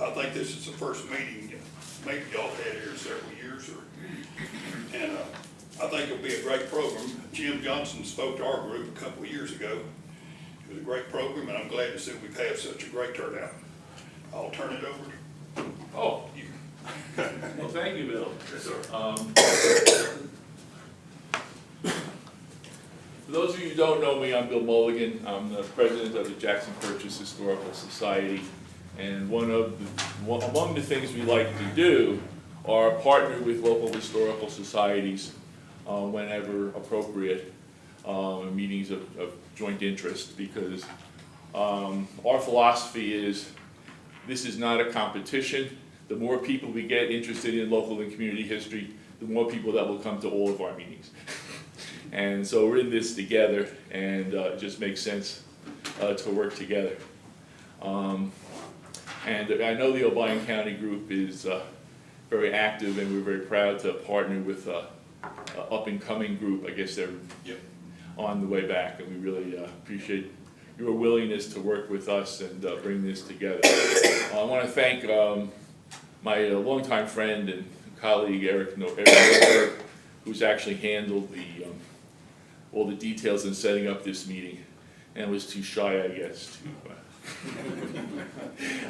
I think this is the first meeting maybe y'all had here in several years, and I think it'll be a great program. Jim Johnson spoke to our group a couple of years ago. It was a great program, and I'm glad to see we've had such a great turnout. I'll turn it over to you. Well, thank you, Bill. Yes, sir. For those of you who don't know me, I'm Bill Mulligan. I'm the president of the Jackson Purchase Historical Society. And among the things we like to do are partner with local historical societies whenever appropriate, in meetings of joint interest, because our philosophy is this is not a competition. The more people we get interested in local and community history, the more people that will come to all of our meetings. And so we're in this together, and it just makes sense to work together. And I know the O'Brien County group is very active, and we're very proud to partner with an up-and-coming group. I guess they're on the way back, and we really appreciate your willingness to work with us and bring this together. I want to thank my longtime friend and colleague, Eric Reelfoot, who's actually handled all the details in setting up this meeting, and was too shy, I guess,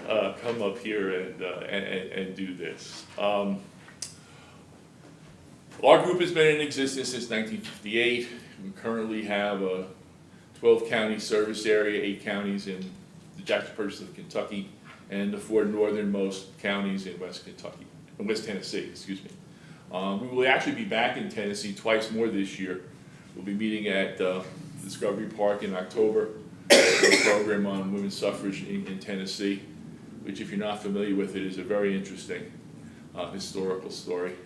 to come up here and do this. Our group has been in existence since 1958. We currently have a 12-county service area, 8 counties in the Jackson Purchase of Kentucky, and the 4 northernmost counties in West Tennessee, excuse me. We will actually be back in Tennessee twice more this year. We'll be meeting at Discovery Park in October, a program on women's suffrage in Tennessee, which, if you're not familiar with it, is a very interesting historical story.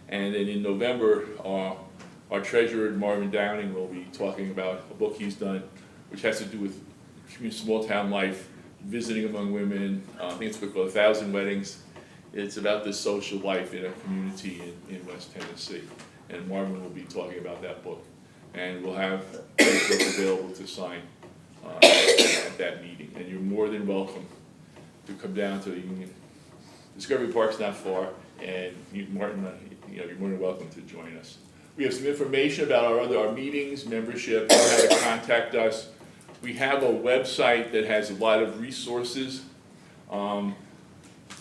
And then in November, our treasurer, Marvin Downing, will be talking about a book he's done, which has to do with small town life, visiting among women. I think it's called 1,000 Weddings. It's about the social life in a community in West Tennessee. And Marvin will be talking about that book. And we'll have that book available to sign at that meeting. And you're more than welcome to come down to the Union. Discovery Park's not far, and you're more than welcome to join us. We have some information about our meetings, membership, and how to contact us. We have a website that has a lot of resources,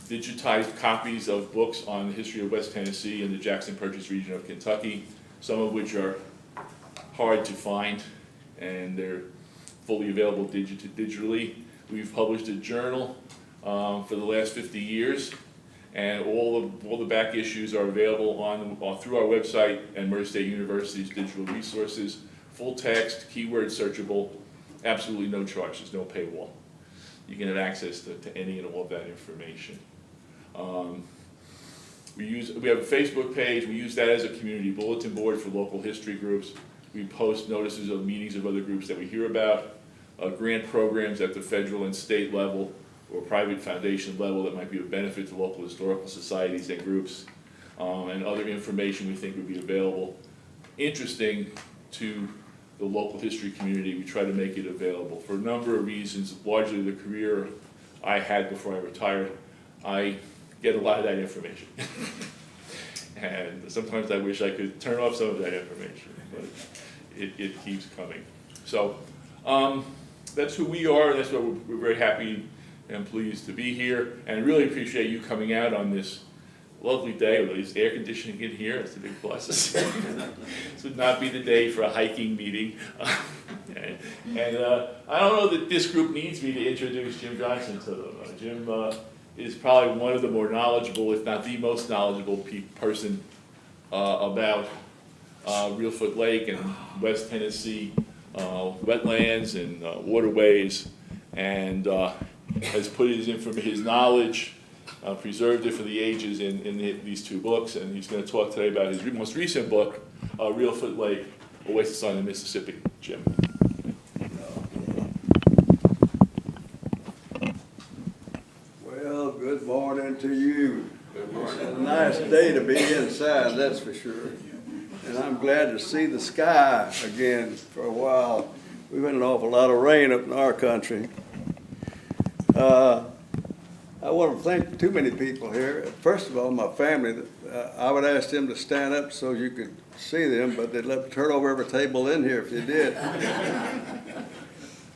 digitized copies of books on the history of West Tennessee and the Jackson Purchase region of Kentucky, some of which are hard to find, and they're fully available digitally. We've published a journal for the last 50 years, and all the back issues are available through our website and Murray State University's digital resources. Full text, keyword searchable, absolutely no charge. There's no paywall. You can have access to any and all of that information. We have a Facebook page. We use that as a community bulletin board for local history groups. We post notices of meetings of other groups that we hear about, grant programs at the federal and state level or private foundation level that might be of benefit to local historical societies and groups, and other information we think would be available, interesting to the local history community. We try to make it available for a number of reasons. Largely the career I had before I retired, I get a lot of that information. And sometimes I wish I could turn off some of that information, but it keeps coming. So that's who we are, and that's why we're very happy and pleased to be here, and really appreciate you coming out on this lovely day. With at least air conditioning in here, that's a big plus. This would not be the day for a hiking meeting. And I don't know that this group needs me to introduce Jim Johnson to them. Jim is probably one of the more knowledgeable, if not the most knowledgeable person about Reelfoot Lake and West Tennessee wetlands and waterways, and has put his knowledge, preserved it for the ages in these 2 books, and he's going to talk today about his most recent book, Reelfoot Lake, Oasis on the Mississippi. Jim. Well, good morning to you. Good morning. It's a nice day to be inside, that's for sure. And I'm glad to see the sky again for a while. We've had an awful lot of rain up in our country. I want to thank too many people here. First of all, my family. I would ask them to stand up so you could see them, but they'd let me turn over every table in here if you did.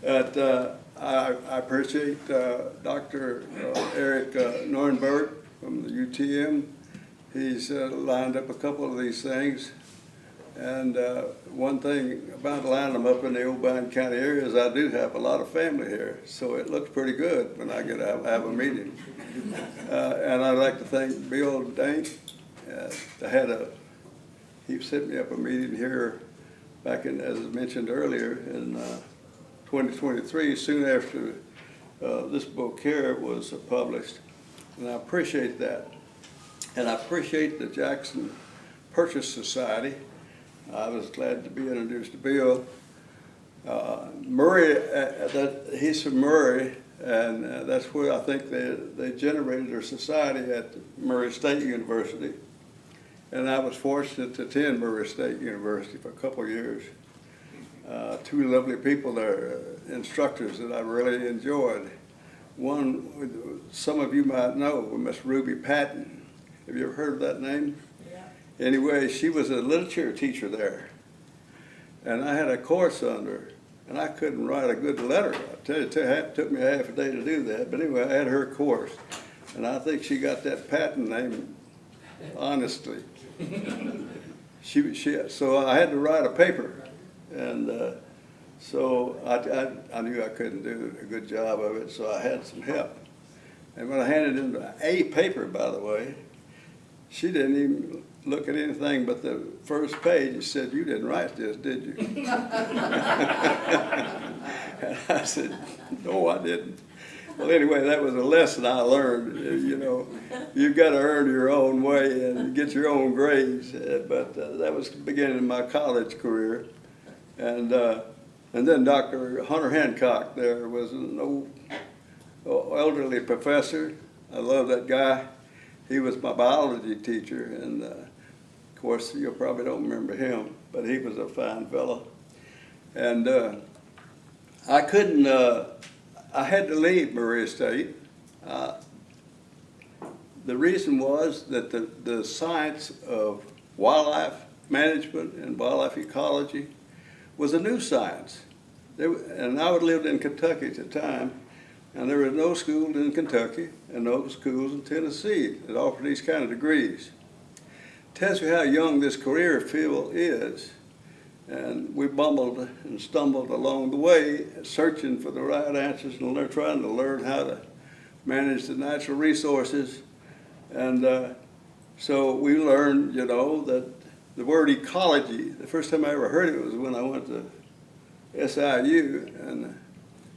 But I appreciate Dr. Eric Neuenberg from the UTM. He's lined up a couple of these things. And one thing about lining them up in the Obion County area is I do have a lot of family here, so it looks pretty good when I get to have a meeting. And I'd like to thank Bill Dank. He set me up a meeting here back in, as I mentioned earlier, in 2023, soon after this book here was published. And I appreciate that. And I appreciate the Jackson Purchase Society. I was glad to be introduced to Bill. Murray, he's from Murray, and that's where I think they generated their society at Murray State University. And I was fortunate to attend Murray State University for a couple of years. Two lovely people there, instructors that I really enjoyed. One, some of you might know, Miss Ruby Patton. Have you ever heard of that name? Anyway, she was a literature teacher there, and I had a course under her, and I couldn't write a good letter. I tell you, it took me half a day to do that, but anyway, I had her course, and I think she got that patent name honestly. So I had to write a paper, and so I knew I couldn't do a good job of it, so I had some help. And when I handed in a paper, by the way, she didn't even look at anything but the first page. She said, "You didn't write this, did you?" And I said, "No, I didn't." Well, anyway, that was a lesson I learned. You know, you've got to earn your own way and get your own grades. But that was the beginning of my college career. And then Dr. Hunter Hancock there was an old elderly professor. I love that guy. He was my biology teacher, and of course, you probably don't remember him, but he was a fine fellow. And I couldn't, I had to leave Murray State. The reason was that the science of wildlife management and wildlife ecology was a new science. And I lived in Kentucky at the time, and there was no school in Kentucky and no schools in Tennessee that offered these kind of degrees. Tells you how young this career field is. And we bumbled and stumbled along the way, searching for the right answers and trying to learn how to manage the natural resources. And so we learned, you know, that the word ecology, the first time I ever heard it was when I went to SIU and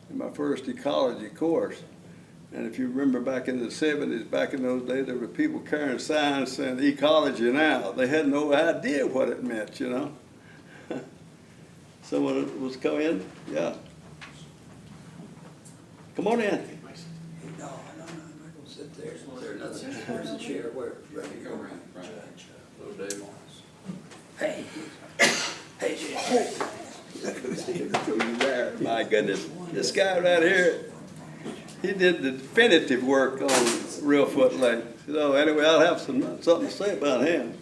in my first ecology course. And if you remember back in the 70s, back in those days, there were people carrying signs saying ecology now. They had no idea what it meant, you know. Someone was coming in? Yeah. Come on in. No, I'm not gonna sit there. There's a chair where, ready to go around. Little Dave Morris. Hey. Hey, Jim. My goodness, this guy right here, he did the definitive work on Reelfoot Lake. So anyway, I'll have something to say about him.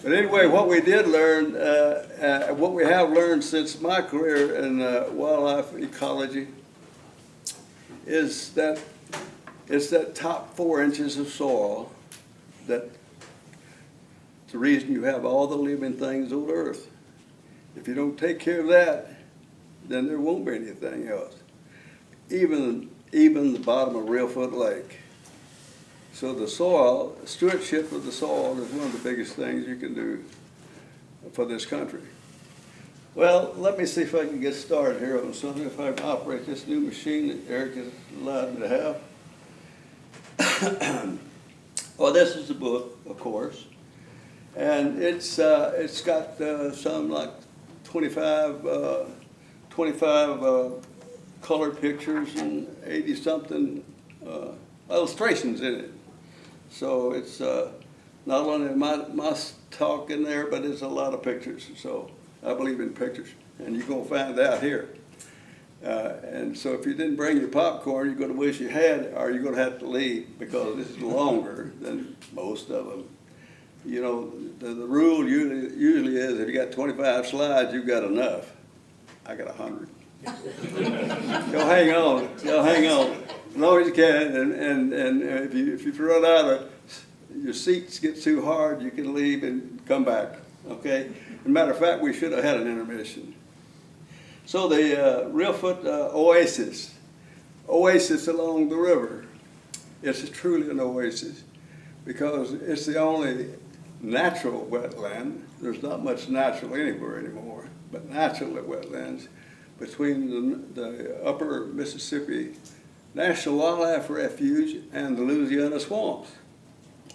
But anyway, what we did learn, what we have learned since my career in wildlife ecology is that it's that top 4 inches of soil that's the reason you have all the living things on earth. If you don't take care of that, then there won't be anything else. Even the bottom of Reelfoot Lake. So the soil, stewardship of the soil is one of the biggest things you can do for this country. Well, let me see if I can get started here on something, if I can operate this new machine that Eric has allowed me to have. Well, this is the book, of course. And it's got some like 25 colored pictures and 80-something illustrations in it. So it's not only my talk in there, but it's a lot of pictures. So I believe in pictures, and you're going to find out here. And so if you didn't bring your popcorn, you're gonna wish you had, or you're gonna have to leave, because this is longer than most of them. You know, the rule usually is if you got 25 slides, you've got enough. I got 100. Y'all hang on, as long as you can, and if you run out of, your seats get too hard, you can leave and come back, okay? As a matter of fact, we should have had an intermission. So the Reelfoot Oasis along the river, it's truly an oasis because it's the only natural wetland. There's not much natural anywhere anymore, but natural wetlands between the upper Mississippi National Wildlife Refuge and the Louisiana swamps.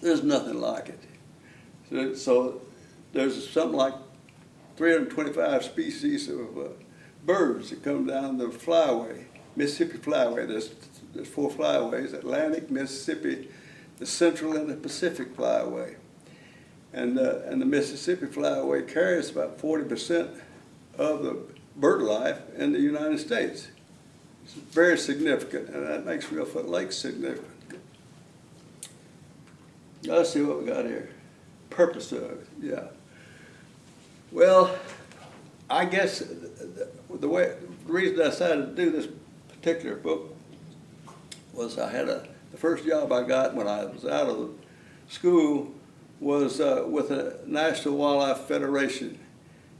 There's nothing like it. So there's something like 325 species of birds that come down the flyway, Mississippi Flyway. There's 4 flyways: Atlantic, Mississippi, the Central, and the Pacific Flyway. And the Mississippi Flyway carries about 40% of the bird life in the United States. It's very significant, and that makes Reelfoot Lake significant. Let's see what we got here. Purpose of it, yeah. Well, I guess the reason I decided to do this particular book was I had the first job I got when I was out of school was with the National Wildlife Federation.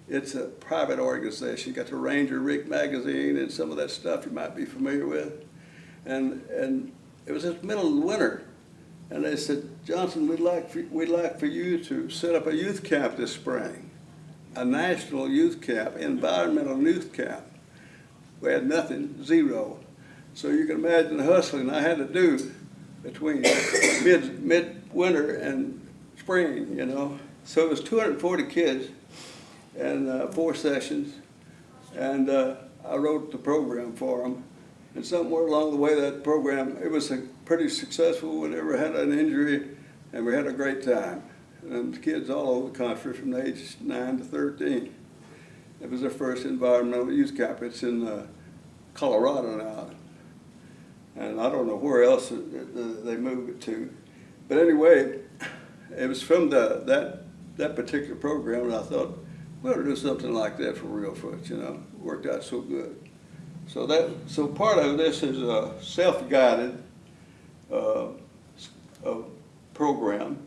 It's a private organization. You got the Ranger Rick magazine and some of that stuff you might be familiar with. And it was in the middle of the winter, and they said, Johnson, we'd like for you to set up a youth camp this spring, a national youth camp, environmental youth camp. We had nothing, zero. So you can imagine the hustling I had to do between mid-winter and spring, you know. So it was 240 kids and 4 sessions, and I wrote the program for them. And somewhere along the way that program, it was pretty successful. We never had an injury, and we had a great time. And the kids all over the country from the age 9 to 13. It was their first environmental youth camp. It's in Colorado now. And I don't know where else they moved it to. But anyway, it was from that particular program, and I thought, we ought to do something like that for Reelfoot, you know. It worked out so good. So part of this is a self-guided program,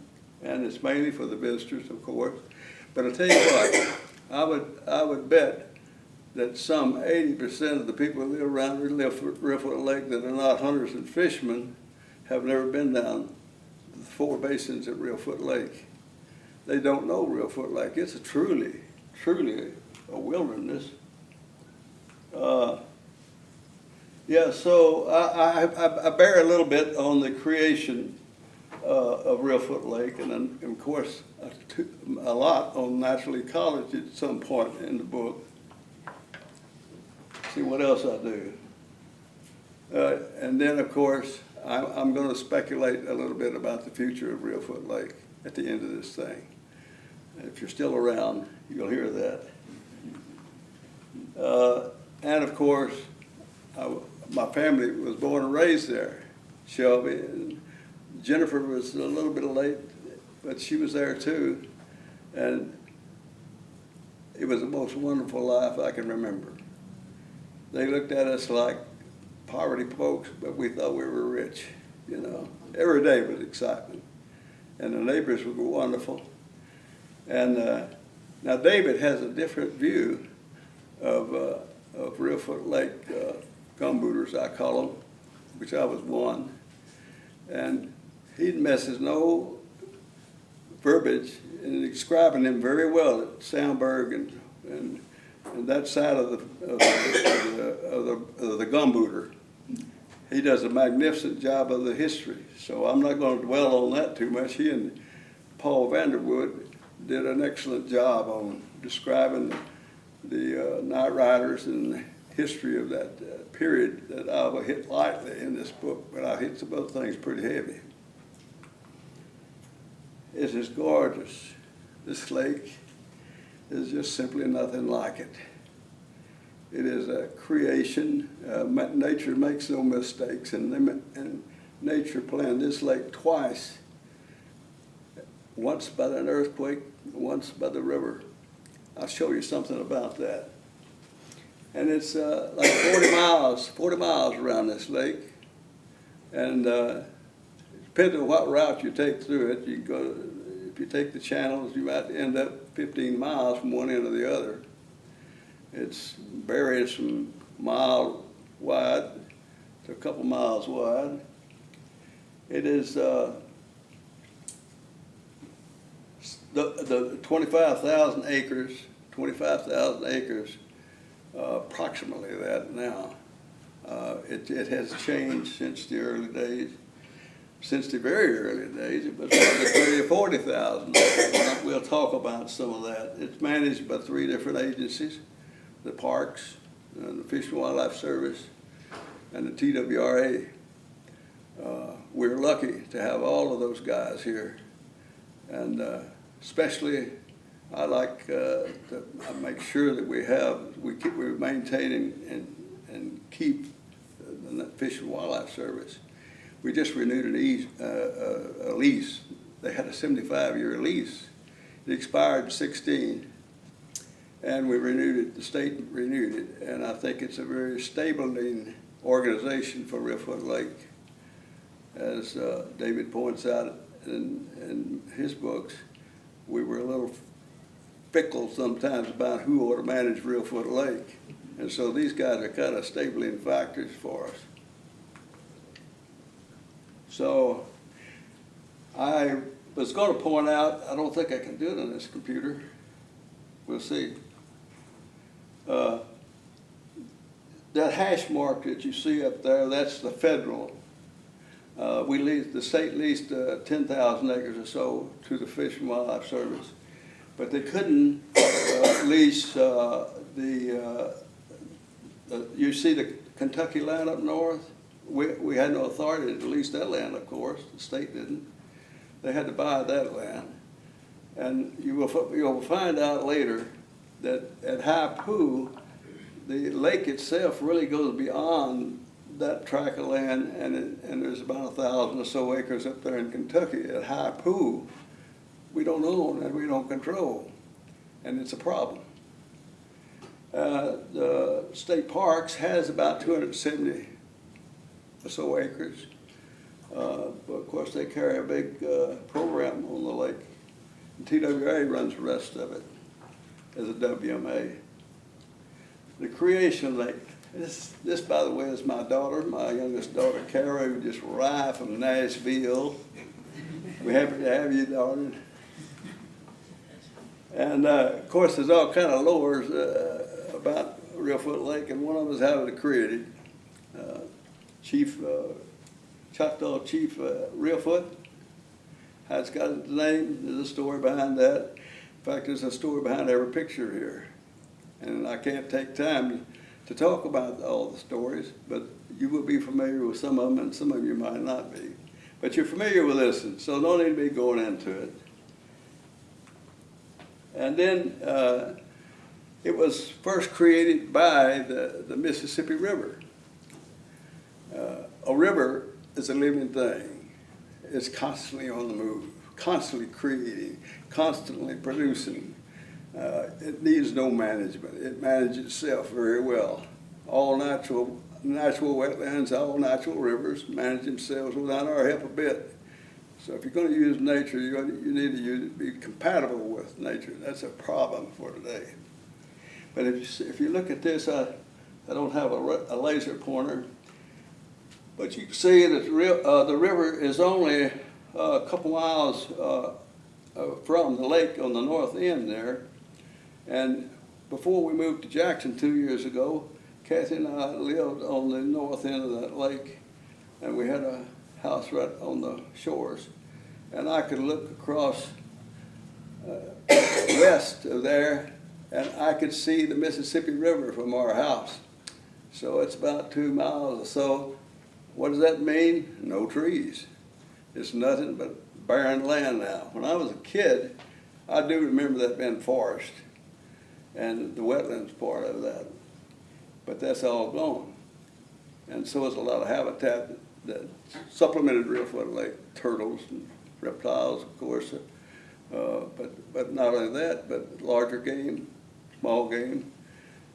and it's mainly for the visitors, of course. But I tell you what, I would bet that some 80% of the people who live around Reelfoot Lake that are not hunters and fishermen have never been down the 4 basins at Reelfoot Lake. They don't know Reelfoot Lake. It's truly a wilderness. Yeah, so I bear a little bit on the creation of Reelfoot Lake, and of course a lot on natural ecology at some point in the book. See what else I do. And then of course I'm going to speculate a little bit about the future of Reelfoot Lake at the end of this thing. If you're still around, you'll hear that. And of course, my family was born and raised there. Shelby and Jennifer was a little bit late, but she was there too. And it was the most wonderful life I can remember. They looked at us like poverty folks, but we thought we were rich, you know. Every day was excitement. And the neighbors were wonderful. And now David has a different view of Reelfoot Lake gumbooters, I call them, which I was one. And he messes no verbiage in describing them very well at Soundberg and that side of the gumbooter. He does a magnificent job of the history. So I'm not going to dwell on that too much. He and Paul Vanderwood did an excellent job on describing the night riders and the history of that period that I will hit lightly in this book, but I hit some other things pretty heavy. It is gorgeous. This lake is just simply nothing like it. It is a creation. Nature makes no mistakes, and nature planned this lake twice. Once by an earthquake, once by the river. I'll show you something about that. And it's like 40 miles around this lake. And depending on what route you take through it, you go. If you take the channels, you might end up 15 miles from one end to the other. It's varies from mile wide to a couple miles wide. It is the 25,000 acres, approximately that now. It has changed since the early days. Since the very early days, it was probably 30 or 40,000. We'll talk about some of that. It's managed by 3 different agencies: the parks, the Fish and Wildlife Service, and the TWRA. We're lucky to have all of those guys here, and especially I like to make sure that we maintain and keep the Fish and Wildlife Service. We just renewed a lease. They had a 75-year lease. It expired in 16, and we renewed it. The state renewed it, and I think it's a very stabilizing organization for Reelfoot Lake. As David points out in his books, we were a little fickle sometimes about who ought to manage Reelfoot Lake, and so these guys are kind of stabilizing factors for us. So I was going to point out, I don't think I can do it on this computer. We'll see. That hash mark that you see up there, that's the federal. The state leased 10,000 acres or so to the Fish and Wildlife Service, but they couldn't lease you see the Kentucky land up north? We had no authority to lease that land, of course. The state didn't. They had to buy that land. And you'll find out later that at High Poo, the lake itself really goes beyond that tract of land, and there's about 1,000 or so acres up there in Kentucky. At High Poo, we don't own and we don't control, and it's a problem. The state parks has about 270 or so acres, but of course they carry a big program on the lake. And TWA runs the rest of it as a WMA. The creation lake. This, by the way, is my daughter, my youngest daughter, Kara, who just arrived from Nashville. We're happy to have you, daughter. And of course, there's all kind of lores about Reelfoot Lake, and one of them is how it created. Choctaw Chief Reelfoot, how it's got its name. There's a story behind that. In fact, there's a story behind every picture here. And I can't take time to talk about all the stories, but you will be familiar with some of them, and some of you might not be. But you're familiar with this, so no need to be going into it. And then it was first created by the Mississippi River. A river is a living thing. It's constantly on the move, constantly creating, constantly producing. It needs no management. It manages itself very well. All natural wetlands, all natural rivers manage themselves without our help a bit. So if you're going to use nature, you need to be compatible with nature. That's a problem for today. But if you look at this, I don't have a laser pointer, but you can see that the river is only a couple miles from the lake on the north end there. And before we moved to Jackson 2 years ago, Kathy and I lived on the north end of that lake, and we had a house right on the shores. And I could look across west of there, and I could see the Mississippi River from our house. So it's about 2 miles or so. What does that mean? No trees. It's nothing but barren land now. When I was a kid, I do remember that being forest and the wetlands part of that. but that's all gone. And so is a lot of habitat that supplemented Reelfoot Lake, turtles and reptiles, of course. But not only that, but larger game, small game,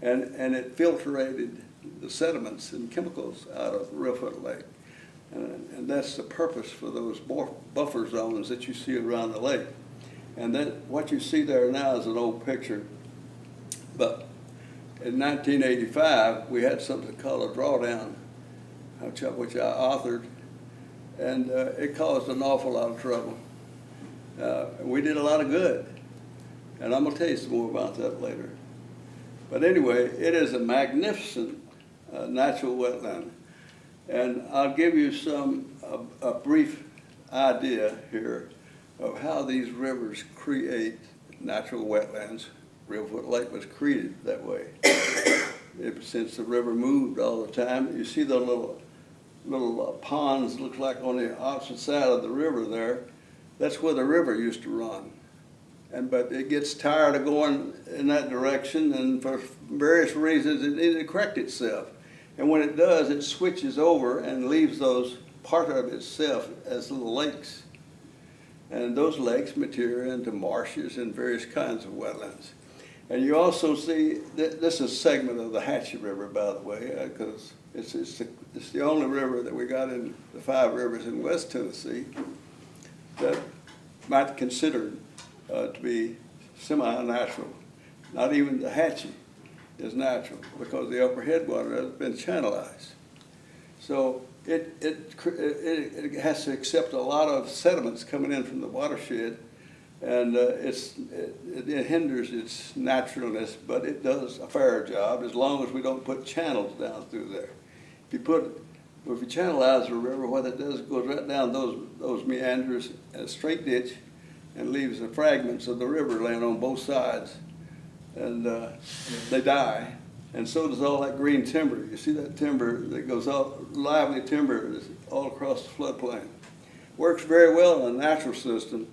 and it filtrated the sediments and chemicals out of Reelfoot Lake. And that's the purpose for those buffer zones that you see around the lake. And then what you see there now is an old picture. But in 1985, we had something called a drawdown, which I authored, and it caused an awful lot of trouble. We did a lot of good, and I'm gonna tell you some more about that later. But anyway, it is a magnificent natural wetland, and I'll give you a brief idea here of how these rivers create natural wetlands. Reelfoot Lake was created that way. Since the river moved all the time, you see the little ponds look like on the opposite side of the river there. That's where the river used to run. But it gets tired of going in that direction, and for various reasons it needed to correct itself. And when it does, it switches over and leaves those part of itself as little lakes. And those lakes mature into marshes and various kinds of wetlands. And you also see, this is a segment of the Hatchie River, by the way, because it's the only river that we got in the 5 rivers in West Tennessee that might be considered to be semi-natural. Not even the Hatchie is natural, because the upper headwater has been channelized. So it has to accept a lot of sediments coming in from the watershed, and it hinders its naturalness, but it does a fair job as long as we don't put channels down through there. If you channelize the river, what it does is goes right down those meanders in a straight ditch and leaves the fragments of the river laying on both sides, and they die. And so does all that green timber. You see that timber that goes out, lively timber is all across the floodplain. Works very well in a natural system.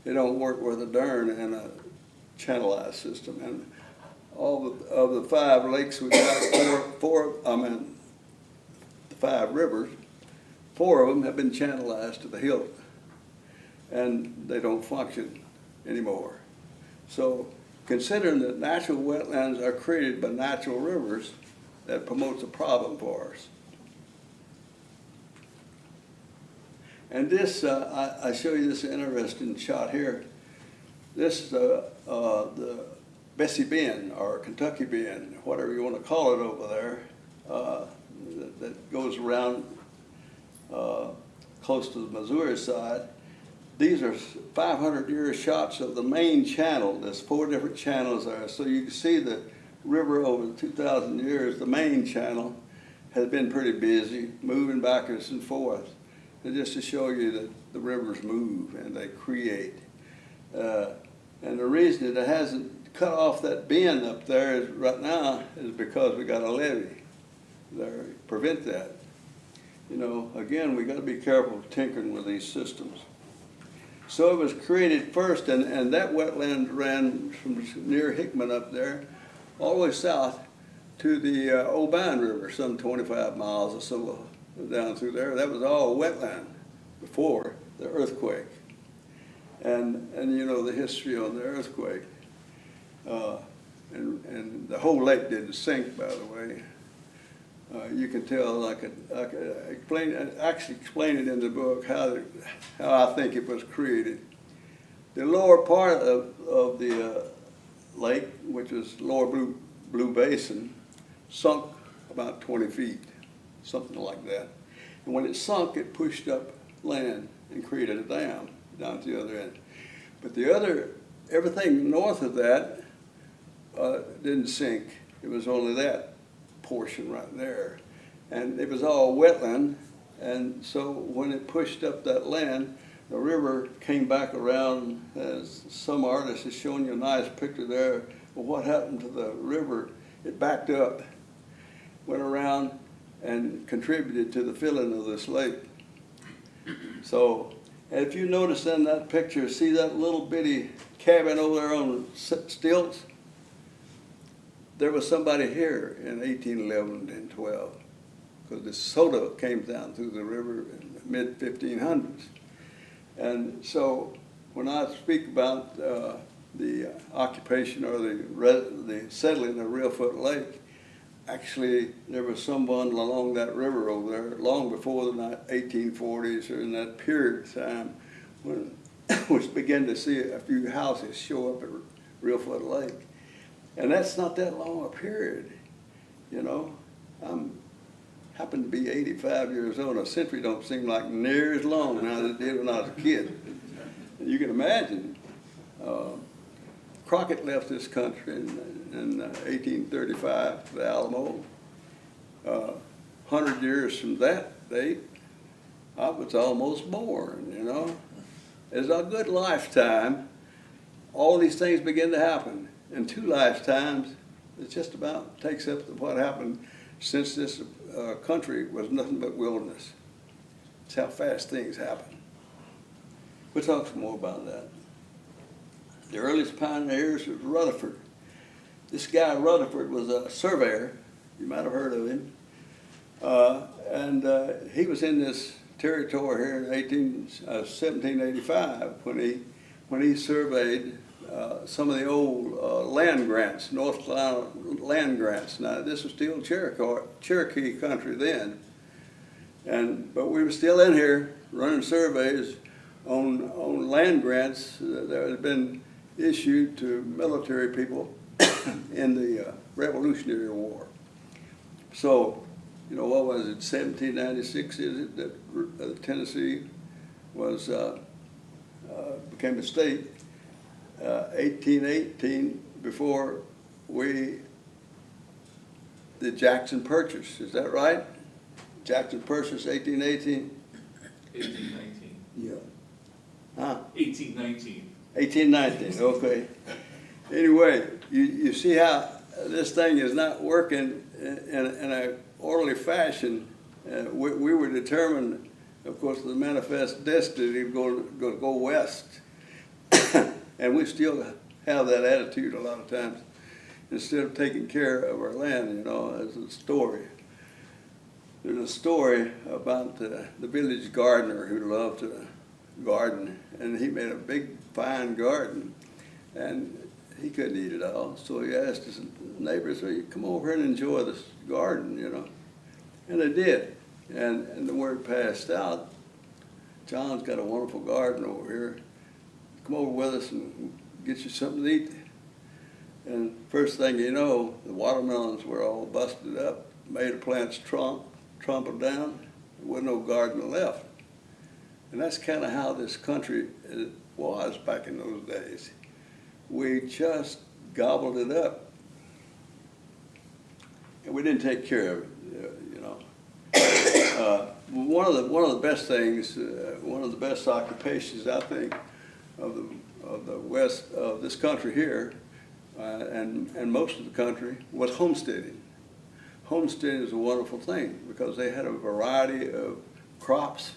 It don't work with a dern in a channelized system. And all of the 5 lakes we got, the 5 rivers, 4 of them have been channelized to the hilt, and they don't function anymore. So considering that natural wetlands are created by natural rivers, that promotes a problem for us. And this, I show you this interesting shot here. This is the Bessie Bend, or Kentucky Bend, whatever you want to call it over there, that goes around close to the Missouri side. These are 500-year shots of the main channel. There's 4 different channels there. So you can see the river over 2,000 years, the main channel has been pretty busy, moving backwards and forth. And just to show you that the rivers move and they create. And the reason that it hasn't cut off that bend up there right now is because we got a levee there to prevent that. You know, again, we got to be careful tinkering with these systems. So it was created first, and that wetland ran from near Hickman up there all the way south to the Obion River, some 25 miles or so down through there. That was all wetland before the earthquake. And you know the history on the earthquake. And the whole lake didn't sink, by the way. You can tell, I could actually explain it in the book how I think it was created. The lower part of the lake, which was Lower Blue Basin, sunk about 20 feet, something like that. And when it sunk, it pushed up land and created a dam down at the other end. But everything north of that didn't sink. It was only that portion right there. And it was all wetland, and so when it pushed up that land, the river came back around, as some artist has shown you a nice picture there of what happened to the river. It backed up, went around, and contributed to the filling of this lake. So, and if you notice in that picture, see that little bitty cabin over there on stilts? there was somebody here in 1811 and 12, because the soda came down through the river in the mid-1500s. And so when I speak about the occupation or the settling of Reelfoot Lake, actually there was someone along that river over there long before the 1840s or in that period of time when we began to see a few houses show up at Reelfoot Lake. And that's not that long a period, you know. I'm happen to be 85 years old. A century don't seem like near as long now as it did when I was a kid. And you can imagine, Crockett left this country in 1835, the Alamo. 100 years from that date, I was almost born, you know. It's a good lifetime. All these things begin to happen. In 2 lifetimes, it just about takes up what happened since this country was nothing but wilderness. It's how fast things happen. We'll talk some more about that. The earliest pioneers was Rutherford. This guy Rutherford was a surveyor. You might have heard of him. And he was in this territory here in 1785 when he surveyed some of the old land grants, North Carolina land grants. Now, this was still Cherokee country then, but we were still in here running surveys on land grants that had been issued to military people in the Revolutionary War. So, you know, what was it, 1796 is it, that Tennessee was, became a state. 1818, before the Jackson Purchase, is that right? Jackson Purchase, 1818? 1819. Yeah. Huh? 1819. 1819, okay. Anyway, you see how this thing is not working in an orderly fashion. We were determined, of course, the manifest destiny to go west. And we still have that attitude a lot of times. Instead of taking care of our land, you know, as a story. There's a story about the village gardener who loved to garden, and he made a big, fine garden, and he couldn't eat it all, so he asked his neighbors, "Well, you come over here and enjoy this garden, you know." And they did, and the word passed out, "John's got a wonderful garden over here. Come over with us and get you something to eat." And first thing you know, the watermelons were all busted up, made of plants trampled down. There wasn't no garden left. And that's kind of how this country was back in those days. We just gobbled it up. And we didn't take care of it, you know. One of the best things, one of the best occupations, I think, of the west of this country here, and most of the country, was homesteading. Homesteading is a wonderful thing because they had a variety of crops,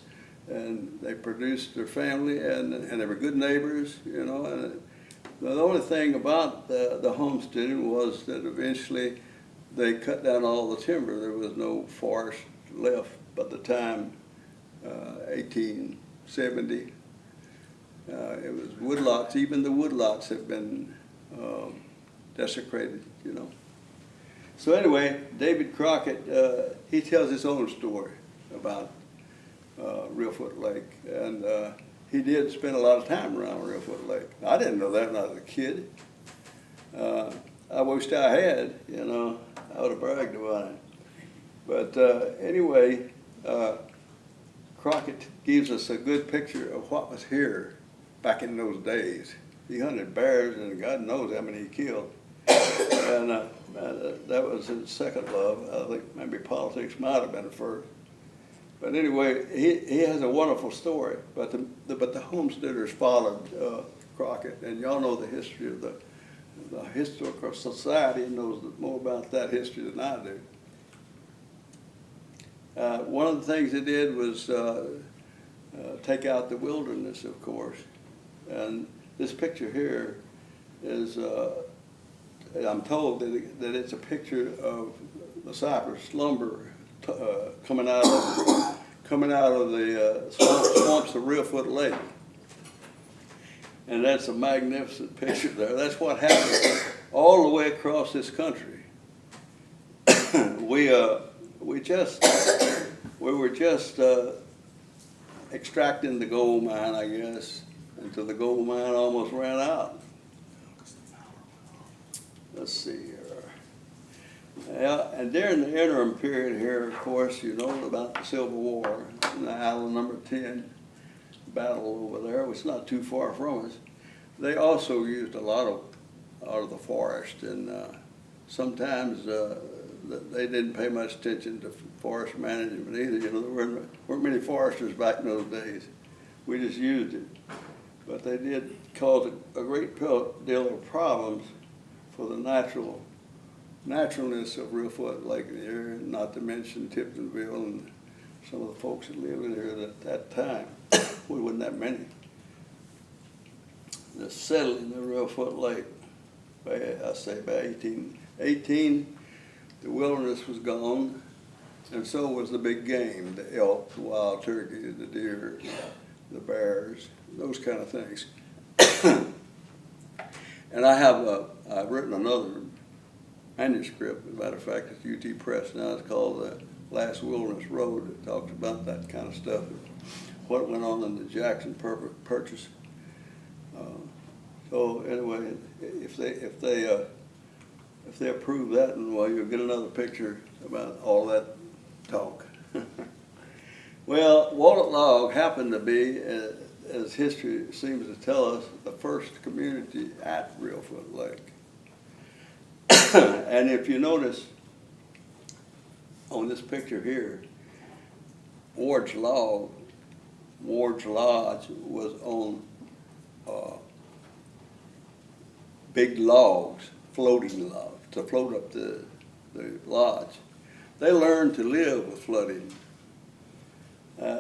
and they produced their family, and they were good neighbors, you know. And the only thing about the homesteading was that eventually they cut down all the timber. There was no forest left by the time 1870. It was woodlots. Even the woodlots have been desecrated, you know. So anyway, David Crockett, he tells his own story about Reelfoot Lake, and he did spend a lot of time around Reelfoot Lake. I didn't know that when I was a kid. I wished I had, you know. I would have bragged about it. But anyway, Crockett gives us a good picture of what was here back in those days. He hunted bears, and God knows how many he killed. And that was his second love. I think maybe politics might have been the first. But anyway, he has a wonderful story. But the homesteaders followed Crockett, and y'all know the history of the Historical Society knows more about that history than I do. One of the things they did was take out the wilderness, of course. And this picture here is I'm told that it's a picture of the cypress lumber coming out of the swamps of Reelfoot Lake. And that's a magnificent picture there. That's what happened all the way across this country. We were just extracting the gold mine, I guess, until the gold mine almost ran out. Let's see here. Yeah, and during the interim period here, of course, you know about the Civil War and the Island Number 10 battle over there, which is not too far from us. They also used a lot of the forest, and sometimes they didn't pay much attention to forest management either. You know, there weren't many foresters back in those days. We just used it. But they did cause a great deal of problems for the naturalness of Reelfoot Lake in the area, not to mention Tiptonville and some of the folks that lived in here at that time. We wasn't that many. The settling of Reelfoot Lake, by 1818, the wilderness was gone, and so was the big game, the elk, the wild turkey, the deer, the bears, those kind of things. And I've written another manuscript, as a matter of fact, it's UT Press now. It's called The Last Wilderness Road. It talks about that kind of stuff, what went on in the Jackson Purchase. So anyway, if they approve that, and well, you'll get another picture about all that talk. Well, Wallet Log happened to be, as history seems to tell us, the first community at Reelfoot Lake. And if you notice on this picture here, Ward's Lodge was on big logs, floating logs, to float up the lodge. They learned to live with flooding.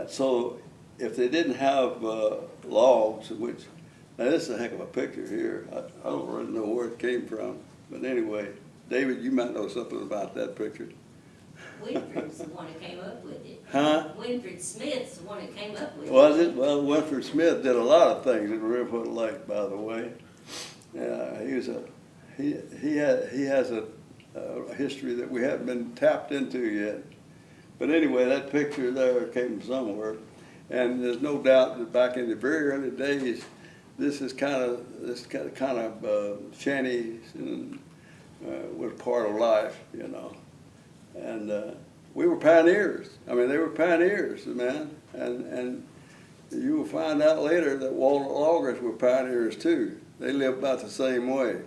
So if they didn't have logs, which, now this is a heck of a picture here. I don't really know where it came from. But anyway, David, you might know something about that picture. Winfred's the one that came up with it. Huh? Winfred Smith's the one that came up with it. Was it? Well, Winfred Smith did a lot of things at Reelfoot Lake, by the way. He has a history that we haven't been tapped into yet. But anyway, that picture there came from somewhere, and there's no doubt that back in the very early days, this kind of shanty was part of life, you know. And we were pioneers. I mean, they were pioneers, man. And you will find out later that Wallet loggers were pioneers too. They lived about the same way.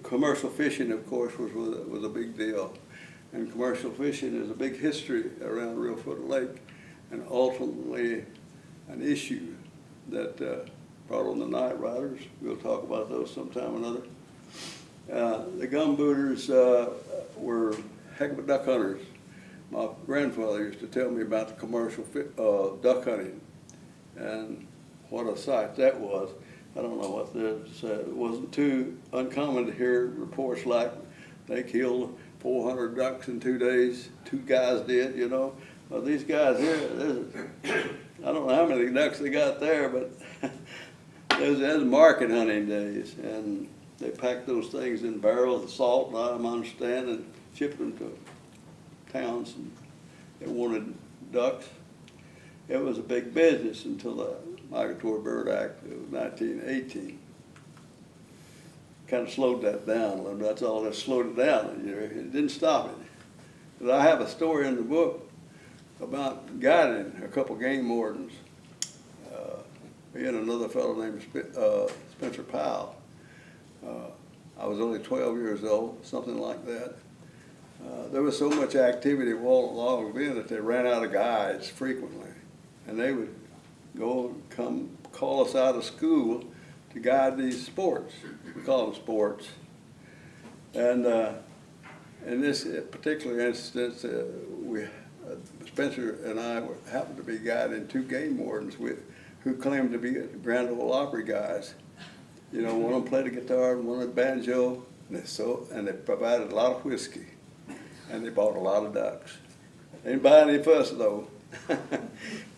Commercial fishing, of course, was a big deal. And commercial fishing is a big history around Reelfoot Lake, and ultimately an issue that brought on the night riders. We'll talk about those sometime or another. The gumbooters were heck of a duck hunters. My grandfather used to tell me about the commercial duck hunting, and what a sight that was. I don't know what this it wasn't too uncommon to hear reports like they killed 400 ducks in 2 days. 2 guys did, you know. Well, these guys here, I don't know how many ducks they got there, but it was market hunting days, and they packed those things in barrels of salt, I understand, and shipped them to towns that wanted ducks. It was a big business until the Migratory Bird Act of 1918. Kind of slowed that down a little. That's all that slowed it down. You know, it didn't stop it. But I have a story in the book about guiding a couple game wardens. Me and another fellow named Spencer Powell. I was only 12 years old, something like that. There was so much activity at Wallet Log then that they ran out of guides frequently. And they would go and come call us out of school to guide these sports. We call them sports. And in this particular instance, Spencer and I happened to be guiding 2 game wardens who claimed to be Grand Ole Opry guys. You know, one of them played the guitar and one of the banjo, and they provided a lot of whiskey, and they bought a lot of ducks. They didn't buy any fuss though,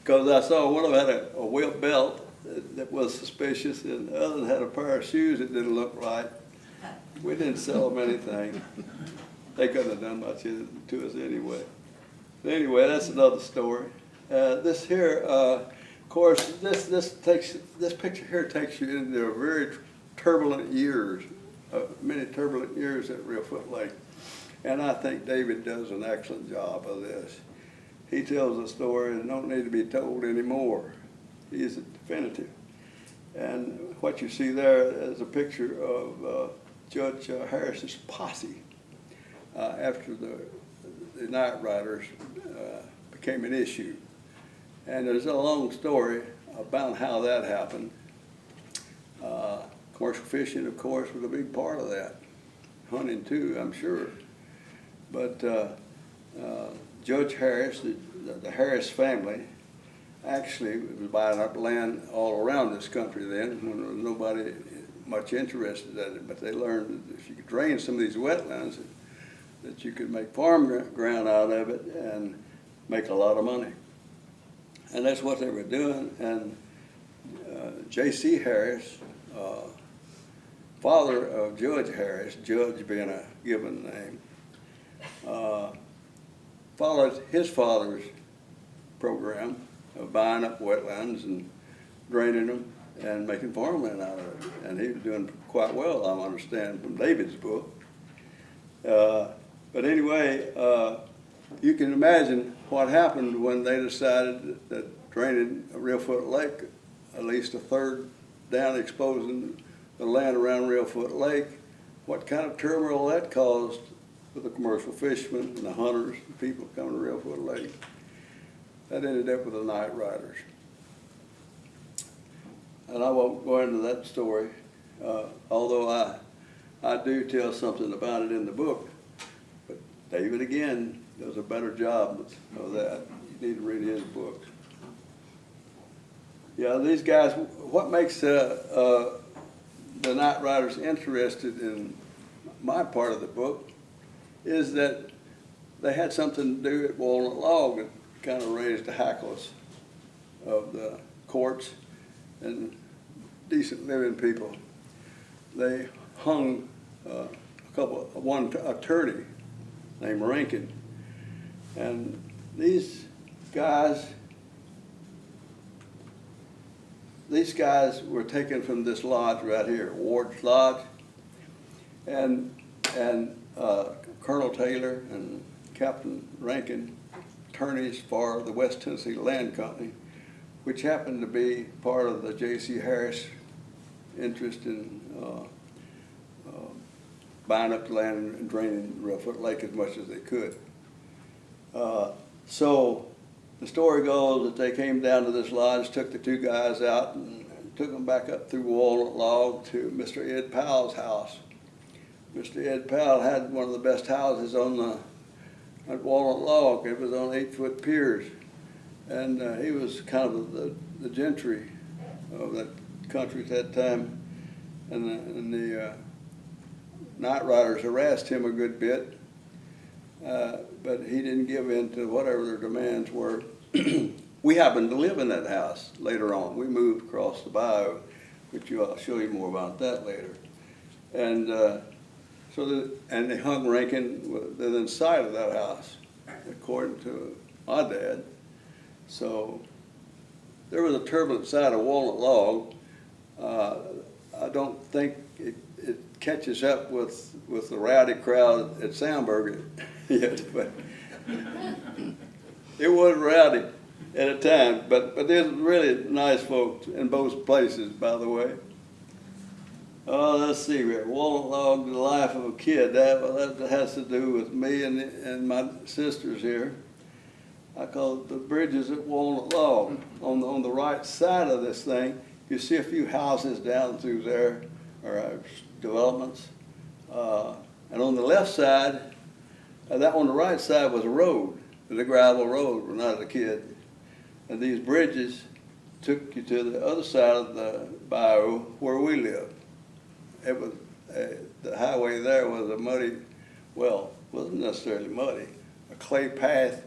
because I saw one of them had a whip belt that was suspicious, and the other one had a pair of shoes that didn't look right. We didn't sell them anything. They couldn't have done much to us anyway. Anyway, that's another story. This here, of course, this picture here takes you into very turbulent years, many turbulent years at Reelfoot Lake. And I think David does an excellent job of this. He tells a story that don't need to be told anymore. He's definitive. And what you see there is a picture of Judge Harris's posse after the Night Riders became an issue. And there's a long story about how that happened. Commercial fishing, of course, was a big part of that. Hunting too, I'm sure. But Judge Harris, the Harris family, actually was buying up land all around this country then when there was nobody much interested in it. But they learned that if you could drain some of these wetlands, that you could make farm ground out of it and make a lot of money. And that's what they were doing. And J.C. Harris, father of Judge Harris, Judge being a given name, followed his father's program of buying up wetlands and draining them and making farmland out of it. And he was doing quite well, I understand, from David's book. But anyway, you can imagine what happened when they decided that draining Reelfoot Lake, at least a third down, exposing the land around Reelfoot Lake, what kind of turmoil that caused for the commercial fishermen and the hunters, and people coming to Reelfoot Lake. That ended up with the Night Riders. And I won't go into that story, although I do tell something about it in the book. But David, again, does a better job of that. You need to read his books. Yeah, these guys, what makes the Night Riders interested in my part of the book is that they had something to do at Walnut Log that kind of raised the hackles of the courts and decent living people. They hung one attorney named Rankin, and these guys were taken from this lodge right here, Ward's Lodge, and Colonel Taylor and Captain Rankin, attorneys for the West Tennessee Land Company, which happened to be part of the J.C. Harris interest in buying up the land and draining Reelfoot Lake as much as they could. So the story goes that they came down to this lodge, took the two guys out, and took them back up through Walnut Log to Mr. Ed Powell's house. Mr. Ed Powell had one of the best houses at Walnut Log. It was on 8-foot piers. And he was kind of the gentry of that country at that time. And the Night Riders harassed him a good bit, but he didn't give in to whatever their demands were. We happened to live in that house later on. We moved across the bayou, which I'll show you more about that later. And and they hung Rankin within inside of that house, according to my dad. So there was a turbulent side of Walnut Log. I don't think it catches up with the rowdy crowd at Soundburg yet, but it was rowdy at a time. But there's really nice folks in both places, by the way. Let's see, Walnut Log, the life of a kid. That has to do with me and my sisters here. I call it the bridges at Walnut Log. On the right side of this thing, you see a few houses down through there, or developments. And on the left side, that on the right side was a road, it was a gravel road when I was a kid. And these bridges took you to the other side of the bayou where we lived. it was, the highway there was a muddy, well, wasn't necessarily muddy. A clay path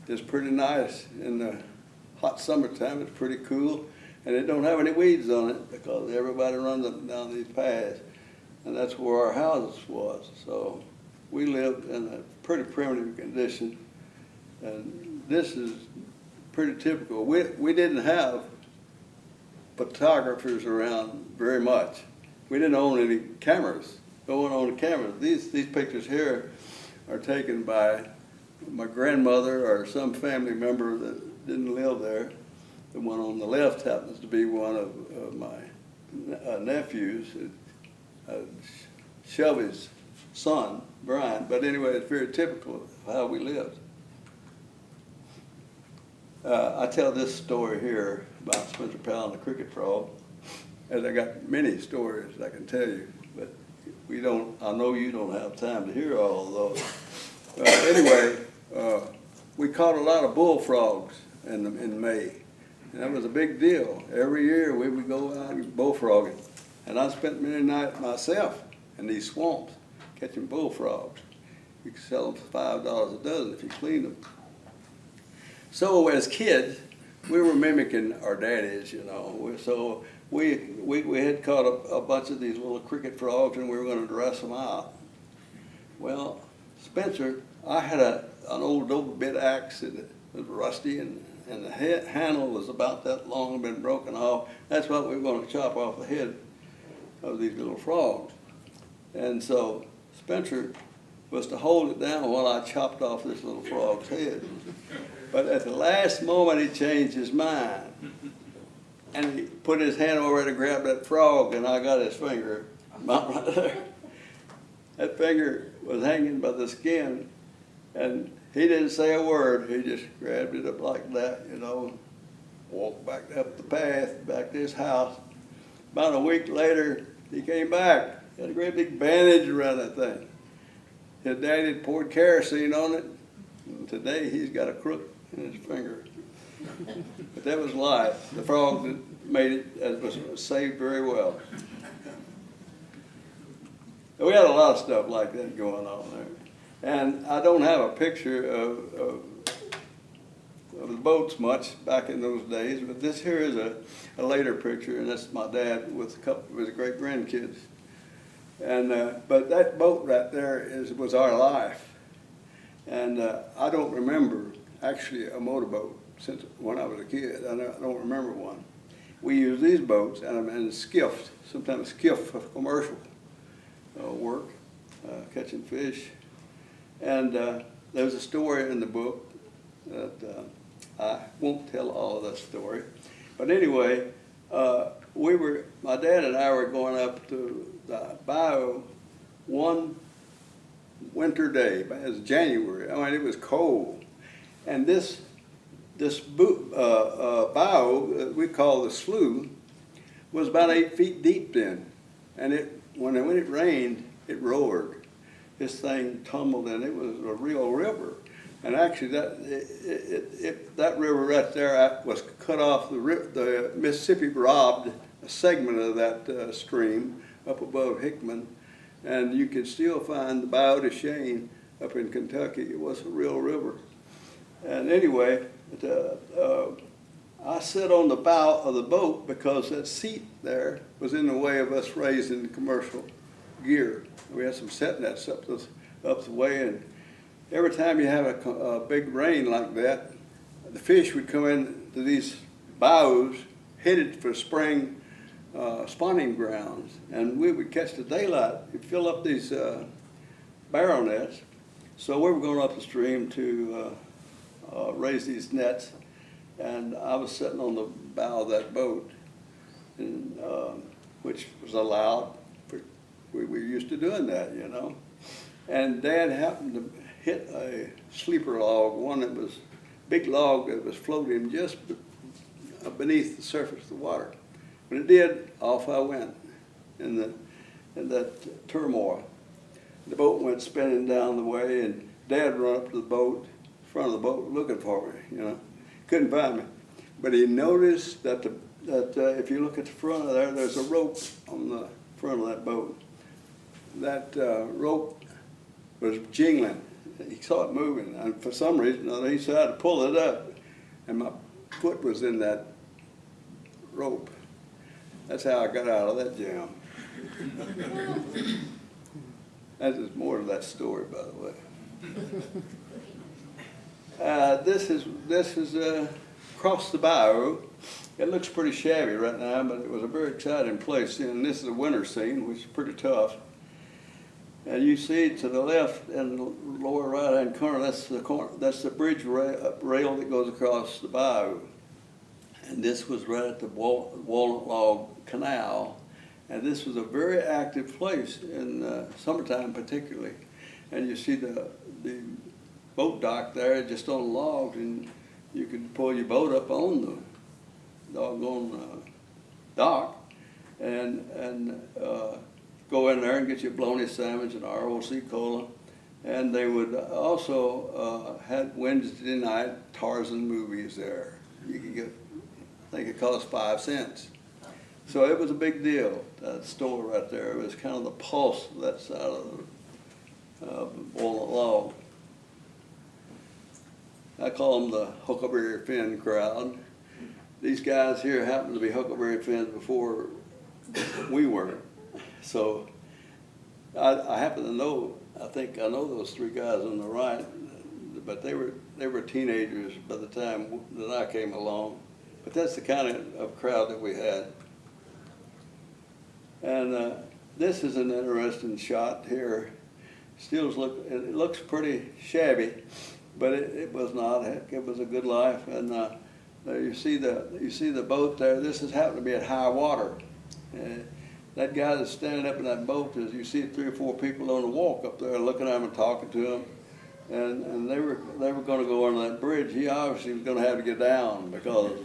is pretty nice in the hot summertime. It's pretty cool, and it don't have any weeds on it because everybody runs up and down these paths, and that's where our houses was. So we lived in a pretty primitive condition, and this is pretty typical. We didn't have photographers around very much. We didn't own any cameras. No one owned cameras. These pictures here are taken by my grandmother or some family member that didn't live there. The one on the left happens to be one of my nephews, Shelby's son, Brian. But anyway, it's very typical of how we lived. I tell this story here about Spencer Powell and the cricket frog, as I got many stories I can tell you, but we don't. I know you don't have time to hear all of those. Anyway, we caught a lot of bullfrogs in May, and that was a big deal. Every year we would go out and bullfrogging, and I spent many nights myself in these swamps catching bullfrogs. You could sell them for $5 a dozen if you cleaned them. So as kids, we were mimicking our daddies, you know. So we had caught a bunch of these little cricket frogs, and we were going to dress them out. Well, Spencer, I had an old double bit axe that was rusty, and the handle was about that long and been broken off. That's what we were going to chop off the head of these little frogs. And so Spencer was to hold it down while I chopped off this little frog's head. But at the last moment, he changed his mind. And he put his hand over to grab that frog, and I got his finger right there. That finger was hanging by the skin, and he didn't say a word. He just grabbed it up like that, you know, walked back up the path, back to his house. About a week later, he came back. He had a great big bandage around that thing. His daddy had poured kerosene on it, and today he's got a crook in his finger. But that was life. The frog that made it was saved very well. We had a lot of stuff like that going on there. And I don't have a picture of the boats much back in those days, but this here is a later picture, and that's my dad with a couple of his great grandkids. And but that boat right there was our life. And I don't remember actually a motorboat since when I was a kid. I don't remember one. We used these boats and skiffs, sometimes skiff for commercial work, catching fish. And there's a story in the book that I won't tell all of that story. But anyway, my dad and I were going up to the bayou one winter day. It was January. I mean, it was cold. And this bayou we call the slough was about 8 feet deep then. And when it rained, it roared. This thing tumbled, and it was a real river. And actually, that river right there was cut off. The Mississippi robbed a segment of that stream up above Hickman, and you can still find the Bayou de Chene up in Kentucky. It was a real river. And anyway, I sat on the bow of the boat because that seat there was in the way of us raising commercial gear. We had some set nets up the way, and every time you have a big rain like that, the fish would come into these bayous headed for spring spawning grounds, and we would catch the daylight. We'd fill up these barrel nets. So we were going up the stream to raise these nets, and I was sitting on the bow of that boat, and, which was allowed. We were used to doing that, you know. And Dad happened to hit a sleeper log, one that was big log that was floating just beneath the surface of the water. When it did, off I went in that turmoil. The boat went spinning down the way, and Dad ran up to the boat, front of the boat, looking for me, you know. Couldn't find me. But he noticed that if you look at the front of there, there's a rope on the front of that boat. That rope was jingling. He saw it moving, and for some reason or other, he decided to pull it up, and my foot was in that rope. That's how I got out of that jam. There's more to that story, by the way. This is across the bayou. It looks pretty shabby right now, but it was a very exciting place. And this is a winter scene, which is pretty tough. And you see to the left in the lower right-hand corner, that's the bridge rail that goes across the bayou. And this was right at the Walnut Log Canal. And this was a very active place in summertime particularly. And you see the boat dock there just on logs, and you could pull your boat up on the doggone dock and go in there and get your bologna sandwich and ROC cola. And they would also had Wednesday night Tarzan movies there. You could get, I think it cost 5 cents. So it was a big deal, that store right there. It was kind of the pulse of that side of the Walnut Log. I call them the Huckleberry Finn crowd. These guys here happened to be Huckleberry Finns before we were. So I happen to know, I think I know those 3 guys on the right, but they were teenagers by the time that I came along. But that's the kind of crowd that we had. And this is an interesting shot here. It looks pretty shabby, but it was not. Heck, it was a good life. And there you see the boat there. This has happened to be at high water. That guy that's standing up in that boat, is you see 3 or 4 people on the walk up there looking at him and talking to him. And they were going to go on that bridge. He obviously was going to have to get down because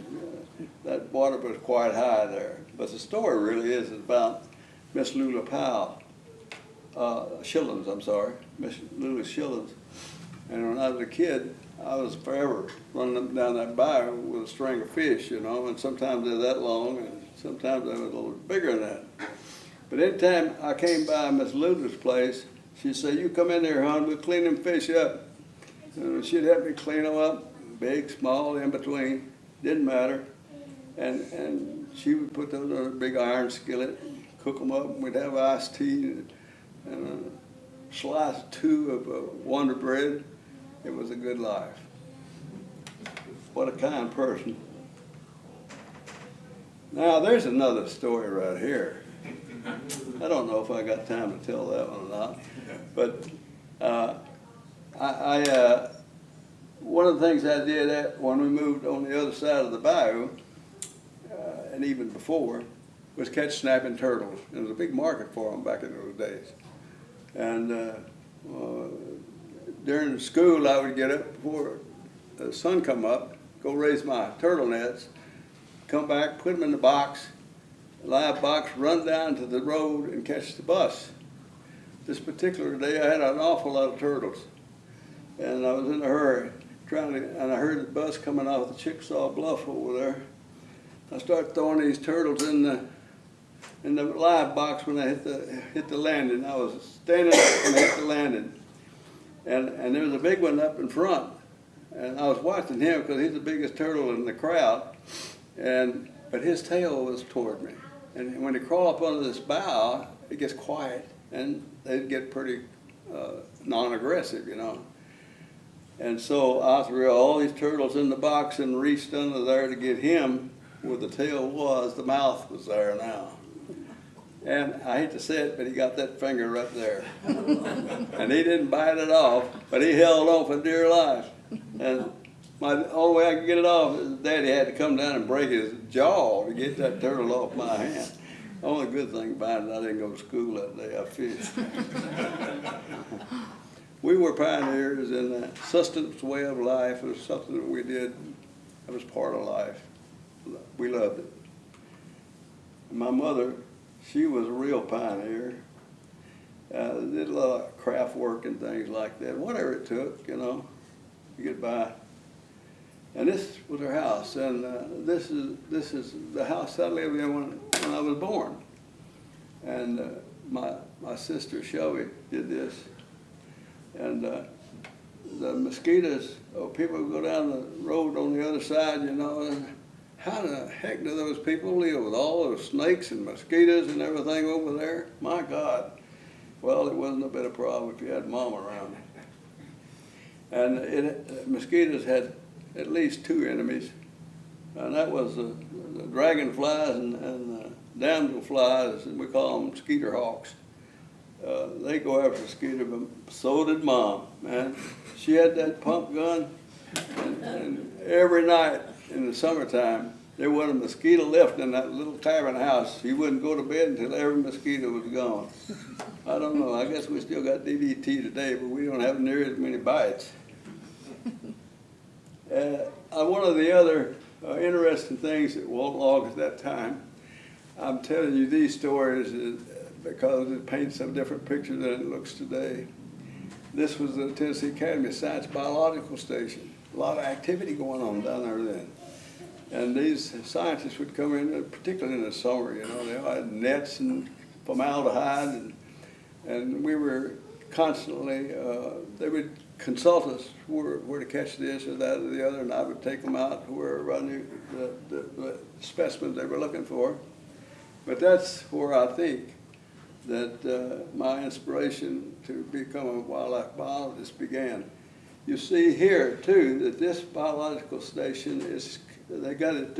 that water was quite high there. But the story really is about Miss Lula Powell, Shillings, I'm sorry, Miss Lula Shillings. And when I was a kid, I was forever running up and down that bayou with a string of fish, you know, and sometimes they're that long and sometimes they were a little bigger than that. But anytime I came by Miss Lula's place, she'd say, "You come in there, hon, we'll clean them fish up." And she'd help me clean them up, big, small, in between, didn't matter. And she would put those on a big iron skillet, cook them up, and we'd have iced tea and a slice or 2 of Wonder Bread. It was a good life. What a kind person. Now, there's another story right here. I don't know if I got time to tell that one or not, but one of the things I did when we moved on the other side of the bayou, and even before, was catch snapping turtles. There was a big market for them back in those days. And during school, I would get up before the sun come up, go raise my turtle nets, come back, put them in the box, live box, run down to the road and catch the bus. This particular day, I had an awful lot of turtles. And I was in a hurry, and I heard the bus coming off the Chickasaw Bluff over there. I started throwing these turtles in the live box when I hit the landing. I was standing up when I hit the landing. And there was a big one up in front. And I was watching him because he's the biggest turtle in the crowd. But his tail was toward me. And when they crawl up under this bough, it gets quiet. And they get pretty non-aggressive, you know. And so I threw all these turtles in the box and reached under there to get him where the tail was. The mouth was there now. And I hate to say it, but he got that finger right there. And he didn't bite it off, but he held on for dear life. And the only way I could get it off is Daddy had to come down and break his jaw to get that turtle off my hand. The only good thing about it, I didn't go to school that day, I fished. We were pioneers in the sustenance way of life. It was something that we did, it was part of life. We loved it. My mother, she was a real pioneer. Did a lot of craft work and things like that, whatever it took, you know, to get by. And this was her house, and this is the house I lived in when I was born. And my sister Shelby did this. And the mosquitoes, people go down the road on the other side, you know, and how the heck do those people live with all those snakes and mosquitoes and everything over there? My God. Well, it wasn't a bit of a problem if you had Mom around. And mosquitoes had at least two enemies, and that was the dragonflies and the damselflies, and we call them skeeter hawks. They go after mosquito, but so did Mom, man. She had that pump gun, and every night in the summertime, there wasn't a mosquito left in that little cabin house. She wouldn't go to bed until every mosquito was gone. I don't know, I guess we still got DDT today, but we don't have near as many bites. One of the other interesting things that won't log at that time, I'm telling you these stories because it paints a different picture than it looks today. This was the Tennessee Academy of Science Biological Station. A lot of activity going on down there then. And these scientists would come in, particularly in the summer, you know, they had nets and formaldehyde, and we were constantly, they would consult us where to catch this or that or the other, and I would take them out wherever I knew the specimens they were looking for. But that's where I think that my inspiration to become a wildlife biologist began. You see here, too, that this biological station is, they got it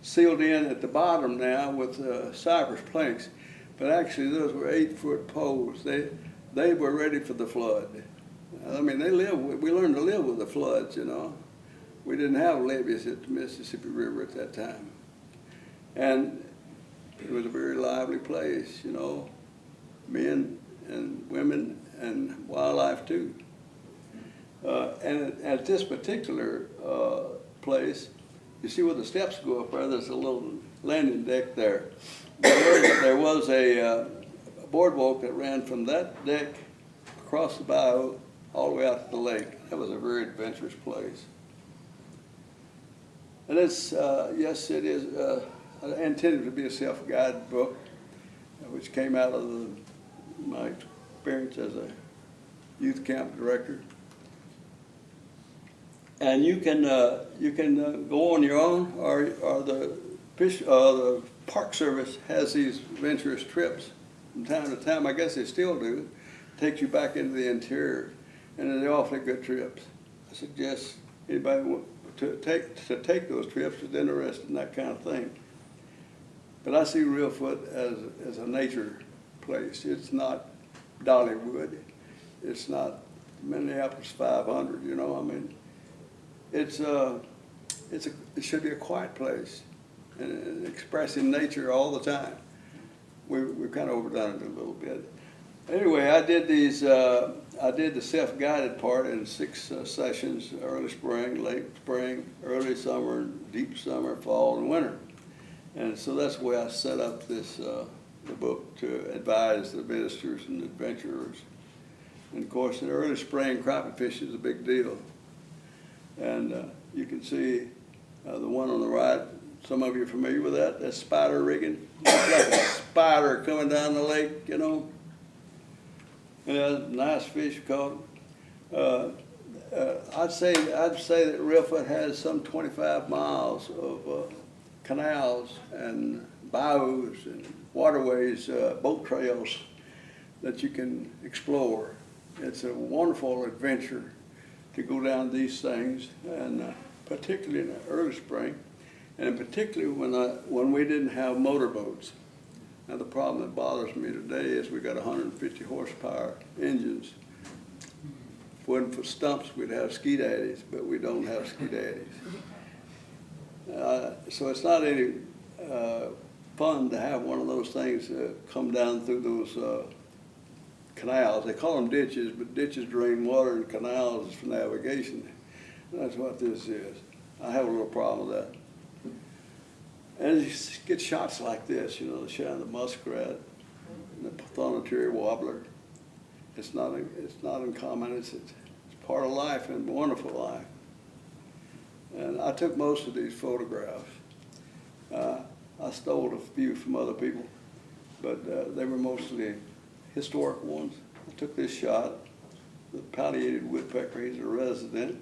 sealed in at the bottom now with cypress planks, but actually those were 8-foot poles. They were ready for the flood. I mean, we learned to live with the floods, you know. We didn't have levees at the Mississippi River at that time. And it was a very lively place, you know, men and women and wildlife too. And at this particular place, you see where the steps go up there, there's a little landing deck there. There was a boardwalk that ran from that deck across the bayou all the way out to the lake. That was a very adventurous place. And it's, yes, it is intended to be a self-guided book, which came out of my experience as a youth camp director. And you can go on your own, or the Park Service has these adventurous trips from time to time. I guess they still do. Takes you back into the interior, and they're awfully good trips. I suggest anybody to take those trips is interested in that kind of thing. But I see Reelfoot as a nature place. It's not Dollywood. It's not Minneapolis 500. You know, I mean, it should be a quiet place and expressing nature all the time. We've kind of overdone it a little bit. Anyway, I did the self-guided part in 6 sessions: early spring, late spring, early summer, deep summer, fall, and winter. And so that's the way I set up this the book to advise the visitors and adventurers. And of course, in early spring, crappie fishing is a big deal. And you can see the one on the right. Some of you are familiar with that. That's spider rigging. It's like a spider coming down the lake, you know. Yeah, nice fish caught. I'd say that Reelfoot has some 25 miles of canals and bayous and waterways, boat trails that you can explore. It's a wonderful adventure to go down these things, and particularly in the early spring, and particularly when we didn't have motorboats. Now the problem that bothers me today is we got 150 horsepower engines. If it wasn't for stumps, we'd have ski daddies, but we don't have ski daddies. So it's not any fun to have one of those things come down through those canals. They call them ditches, but ditches drain water and canals is for navigation. That's what this is. I have a little problem with that. And you get shots like this, you know, the shine the muskrat, and the thornetary warbler. It's not uncommon. It's part of life and wonderful life. And I took most of these photographs. I stole a few from other people. but they were mostly historic ones. I took this shot. The pileated woodpecker, he's a resident.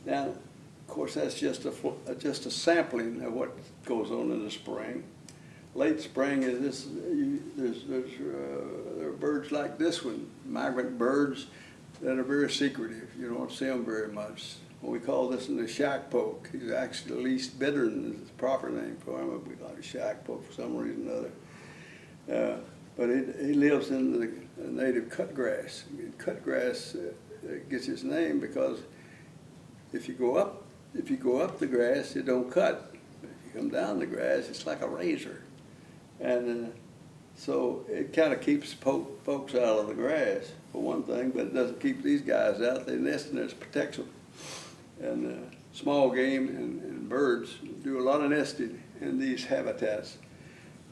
Now, of course, that's just a sampling of what goes on in the spring. Late spring is this. There are birds like this one, migrant birds that are very secretive. You don't see them very much. We call this one the shackpoke. He's actually the least bittern is the proper name for him. But we call it shackpoke for some reason or other. But he lives in the native cutgrass. Cutgrass gets its name because if you go up the grass, it don't cut. If you come down the grass, it's like a razor. And so it kind of keeps folks out of the grass, for one thing, but it doesn't keep these guys out. They nest in there, it protects them. And small game and birds do a lot of nesting in these habitats.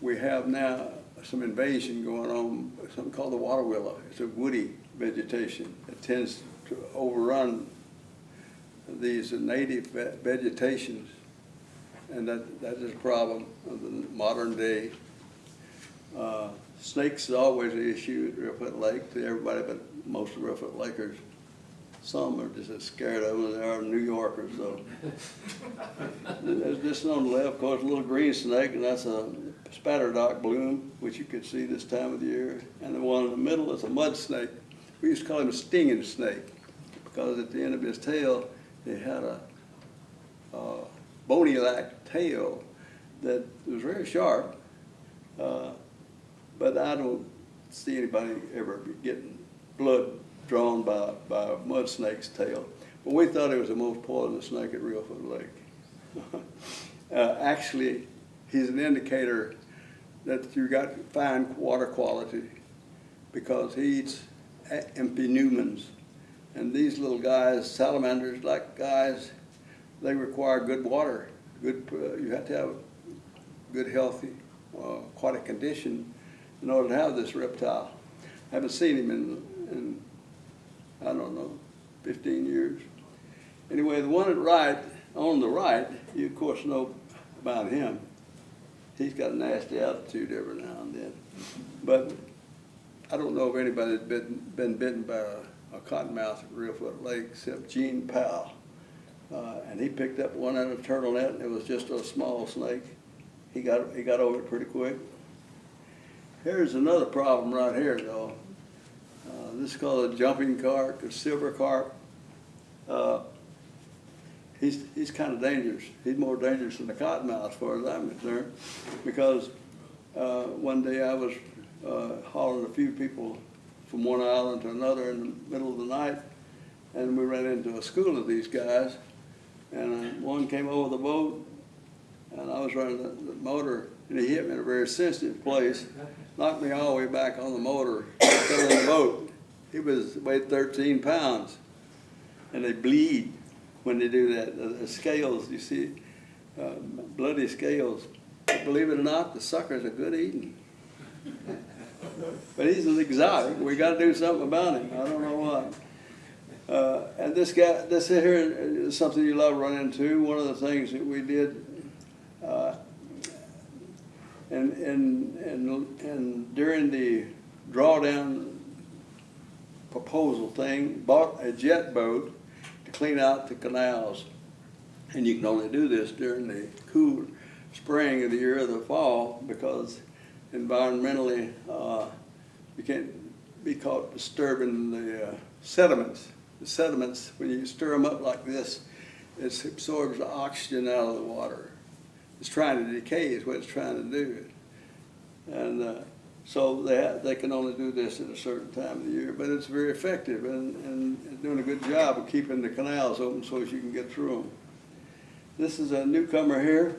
We have now some invasion going on, something called the water willow. It's a woody vegetation that tends to overrun these native vegetations, and that is a problem of the modern day. Snakes is always an issue at Reelfoot Lake to everybody, but most of Reelfoot Lakers, some are just as scared of them as they are New Yorkers. So there's this on the left, of course, a little green snake, and that's a spatterdock bloom, which you can see this time of the year. And the one in the middle is a mud snake. We used to call him a stinging snake because at the end of his tail, he had a bony-like tail that was very sharp. But I don't see anybody ever getting blood drawn by a mud snake's tail. But we thought it was the most poisonous snake at Reelfoot Lake. Actually, he's an indicator that you got fine water quality because he eats amphinomans. And these little guys, salamanders like guys, they require good water. You have to have good, healthy aquatic condition in order to have this reptile. I haven't seen him in I don't know, 15 years. Anyway, the one on the right, you of course know about him. He's got a nasty attitude every now and then. But I don't know if anybody's been bitten by a cottonmouth at Reelfoot Lake except Gene Powell. And he picked up one out of a turtle net, and it was just a small snake. He got over it pretty quick. Here's another problem right here, though. This is called a jumping carp, a silver carp. He's kind of dangerous. He's more dangerous than the cottonmouth as far as I'm concerned, because one day I was hauling a few people from one island to another in the middle of the night, and we ran into a school of these guys, and one came over the boat, and I was running the motor, and he hit me in a very sensitive place, knocked me all the way back on the motor, fell in the boat. He weighed 13 pounds, and they bleed when they do that. The scales, you see, bloody scales. But believe it or not, the suckers are good eating. But he's an exotic. We got to do something about him. I don't know why. And this guy, this here is something you love running into. One of the things that we did, and during the drawdown proposal thing, bought a jet boat to clean out the canals. And you can only do this during the cool spring of the year or the fall because environmentally you can't be caught disturbing the sediments. The sediments, when you stir them up like this, it absorbs the oxygen out of the water. It's trying to decay is what it's trying to do. And so they can only do this at a certain time of the year, but it's very effective and doing a good job of keeping the canals open so as you can get through them. This is a newcomer here,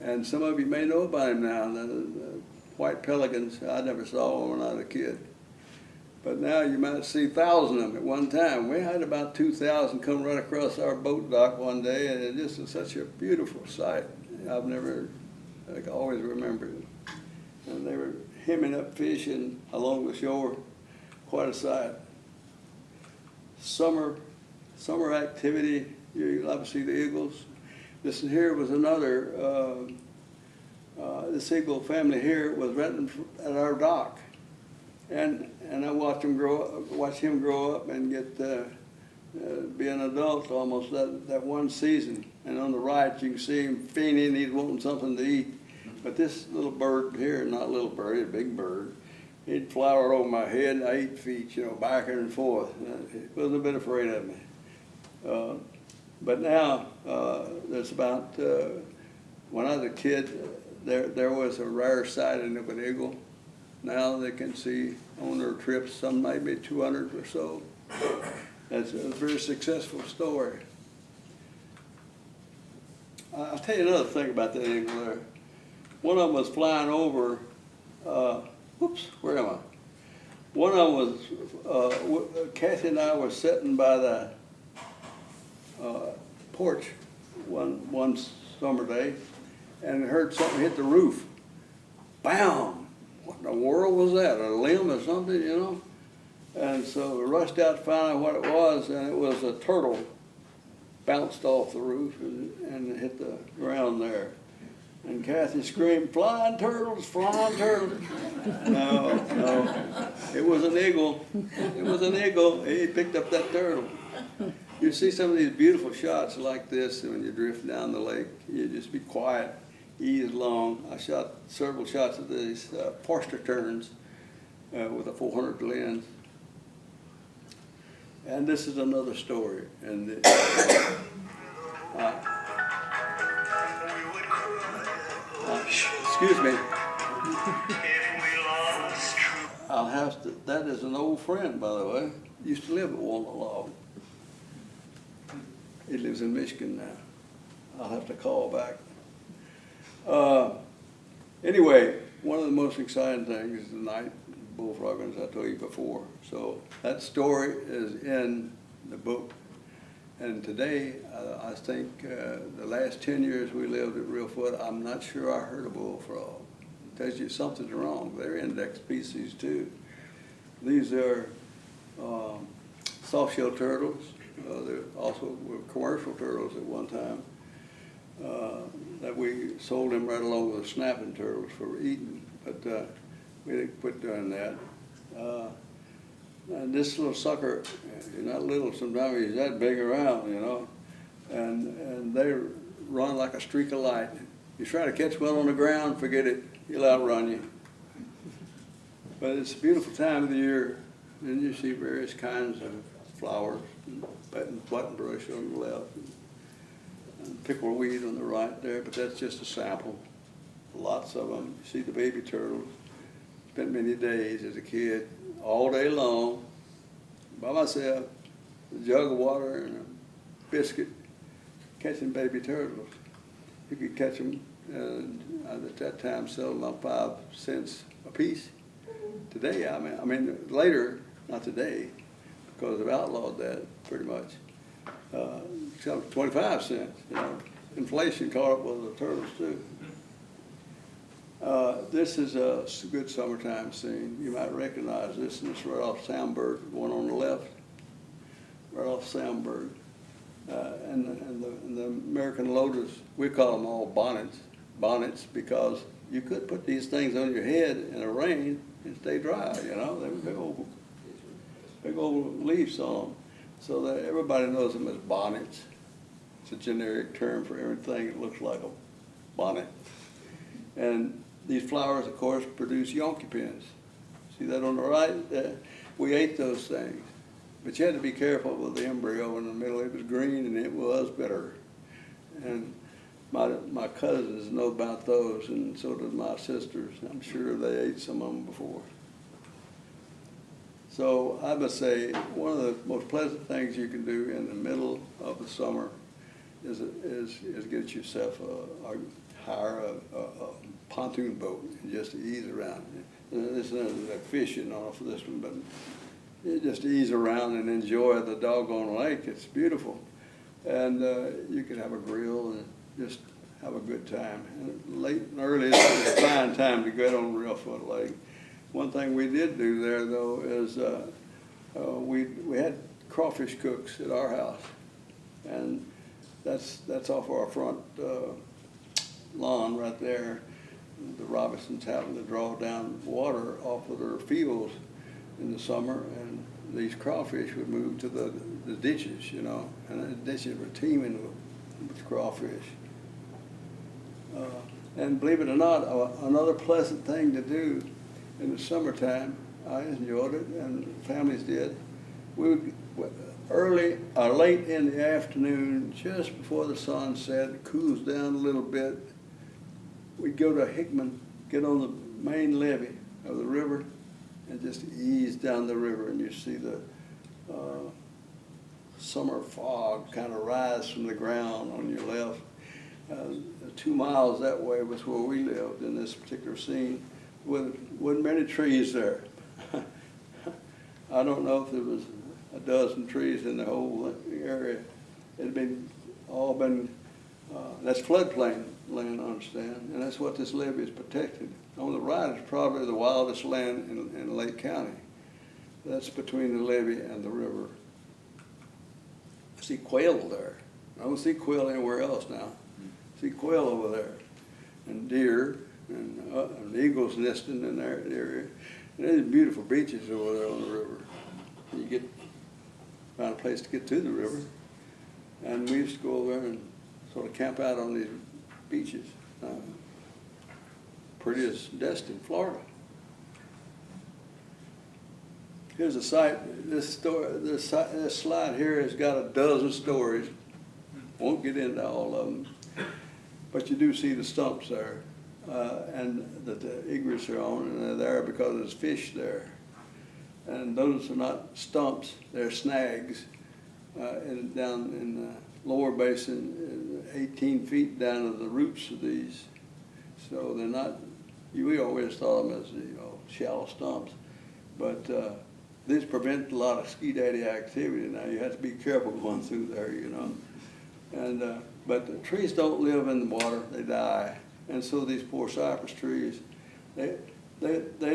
and some of you may know about him now, the white pelicans. I never saw one when I was a kid. But now you might see 1,000 of them at one time. We had about 2,000 come right across our boat dock one day, and it just was such a beautiful sight. I always remember it. And they were hemming up fish along the shore, quite a sight. Summer activity, you love to see the eagles. This here was another this eagle family here was right at our dock. And I watched him grow up and get, be an adult almost that one season. And on the right, you can see him fiending, he's wanting something to eat. But this little bird here, not little bird, he's a big bird, he'd flower over my head 8 feet, you know, back and forth. He wasn't a bit afraid of me. But now, there's about, when I was a kid, there was a rare sighting of an eagle. Now they can see on their trips, some maybe 200 or so. That's a very successful story. I'll tell you another thing about that eagle there. One of them was flying over, whoops, where am I? One of them was, Kathy and I were sitting by the porch one summer day and heard something hit the roof. Bam! What in the world was that? A limb or something, you know? And so we rushed out to find out what it was, and it was a turtle bounced off the roof and hit the ground there. And Kathy screamed, "Flying turtles, flying turtles." No, it was an eagle. It was an eagle. He picked up that turtle. You see some of these beautiful shots like this when you drift down the lake. You just be quiet, ease along. I shot several shots of these Forster terns with a 400 lens. And this is another story. And excuse me. I'll have to, that is an old friend, by the way. Used to live at Walnut Log. He lives in Michigan now. I'll have to call back. Anyway, one of the most exciting things is the night bullfrogging, as I told you before. So that story is in the book. And today, I think the last 10 years we lived at Reelfoot, I'm not sure I heard a bullfrog. It tells you something's wrong. They're index species too. These are soft-shell turtles. There also were commercial turtles at one time that we sold them right along with the snapping turtles for eating, but we didn't quit doing that. And this little sucker, he's not little, sometimes he's that big around, you know, and they run like a streak of light. You try to catch one on the ground, forget it, he'll outrun you. But it's a beautiful time of the year, and you see various kinds of flowers, buttonbush on the left, and pickleweed on the right there, but that's just a sample. Lots of them. You see the baby turtles. Spent many days as a kid, all day long, by myself, a jug of water and a biscuit, catching baby turtles. You could catch them, at that time, sell them on 5 cents a piece. Today, I mean, later, not today, because they've outlawed that pretty much. Sell 25 cents, you know. Inflation caught up with the turtles too. This is a good summertime scene. You might recognize this, and it's right off Sandberg, one on the left, right off Sandberg. And the American lotus, we call them all bonnets because you could put these things on your head in the rain and stay dry, you know. They were big old leaves on them. So that everybody knows them as bonnets. It's a generic term for everything that looks like a bonnet. And these flowers, of course, produce yonky pins. See that on the right? We ate those things. But you had to be careful with the embryo in the middle. It was green and it was bitter. And my cousins know about those, and so did my sisters. I'm sure they ate some of them before. So I must say, one of the most pleasant things you can do in the middle of the summer is get yourself hire a pontoon boat and just ease around. There's nothing like fishing off of this one, but you just ease around and enjoy the doggone lake. It's beautiful. And you can have a grill and just have a good time. And late and early is a fine time to get on Reelfoot Lake. One thing we did do there, though, is we had crawfish cooks at our house, and that's off our front lawn right there. the Robinsons having to draw down water off of their fields in the summer, and these crawfish would move to the ditches, you know, and the ditches were teeming with crawfish. And believe it or not, another pleasant thing to do in the summertime, I enjoyed it, and families did. We would early or late in the afternoon, just before the sun set, it cools down a little bit, we'd go to Hickman, get on the main levee of the river, and just ease down the river, and you see the summer fog kind of rise from the ground on your left. 2 miles that way was where we lived in this particular scene. Wasn't many trees there. I don't know if there was a dozen trees in the whole area. It had been that's floodplain land, I understand, and that's what this levee is protecting. On the right is probably the wildest land in Lake County. That's between the levee and the river. I see quail there. I don't see quail anywhere else now. I see quail over there, and deer, and eagles nesting in that area. And there's beautiful beaches over there on the river. You find a place to get to the river, and we used to go over there and sort of camp out on these beaches. Prettiest destined in Florida. Here's a site. This slide here has got a dozen stories. Won't get into all of them, but you do see the stumps there, and that the egrets are on, and they're there because there's fish there. And those are not stumps; they're snags. Down in the lower basin, 18 feet down to the roots of these. So they're not. We always thought of them as shallow stumps, but these prevent a lot of ski daddy activity. Now you have to be careful going through there, you know. And but the trees don't live in the water; they die. And so these poor cypress trees, they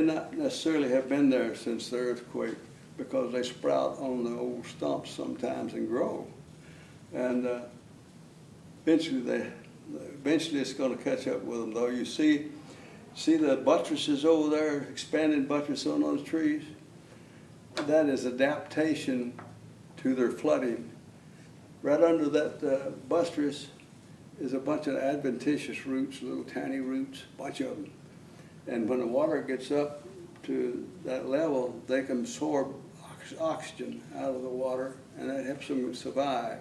not necessarily have been there since the earthquake, because they sprout on the old stumps sometimes and grow. And eventually it's going to catch up with them. Though you see the buttresses over there, expanded buttress on those trees. That is adaptation to their flooding. Right under that buttress is a bunch of adventitious roots, little tiny roots, bunch of them. And when the water gets up to that level, they can absorb oxygen out of the water, and that helps them survive.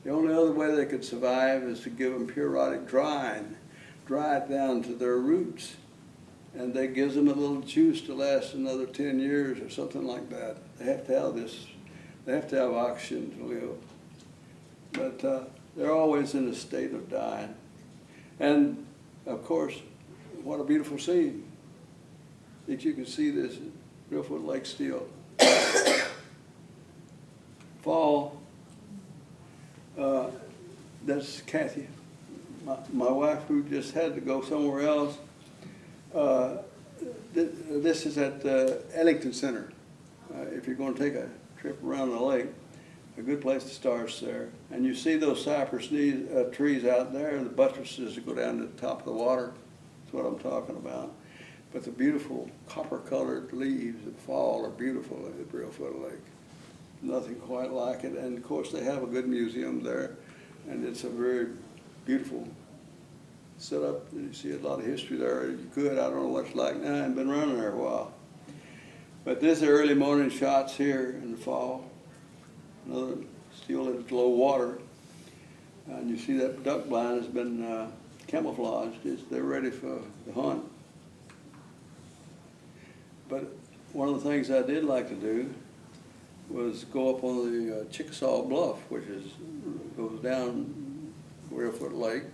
The only other way they could survive is to give them periodic drying, dry it down to their roots, and that gives them a little juice to last another 10 years or something like that. They have to have this, they have to have oxygen to live. But they're always in a state of dying. And of course, what a beautiful scene that you can see this Reelfoot Lake still. Fall, that's Kathy, my wife, who just had to go somewhere else. This is at Ellington Center. If you're going to take a trip around the lake, a good place to start is there. And you see those cypress trees out there, the buttresses that go down to the top of the water. That's what I'm talking about. But the beautiful copper-colored leaves that fall are beautiful at Reelfoot Lake. Nothing quite like it. And of course, they have a good museum there, and it's a very beautiful setup. You see a lot of history there. You could. I don't know what it's like now. I haven't been running there a while. But this is early morning shots here in the fall. Another still at low water. And you see that duck blind has been camouflaged. They're ready for the hunt. But one of the things I did like to do was go up on the Chickasaw Bluff, which goes down Reelfoot Lake,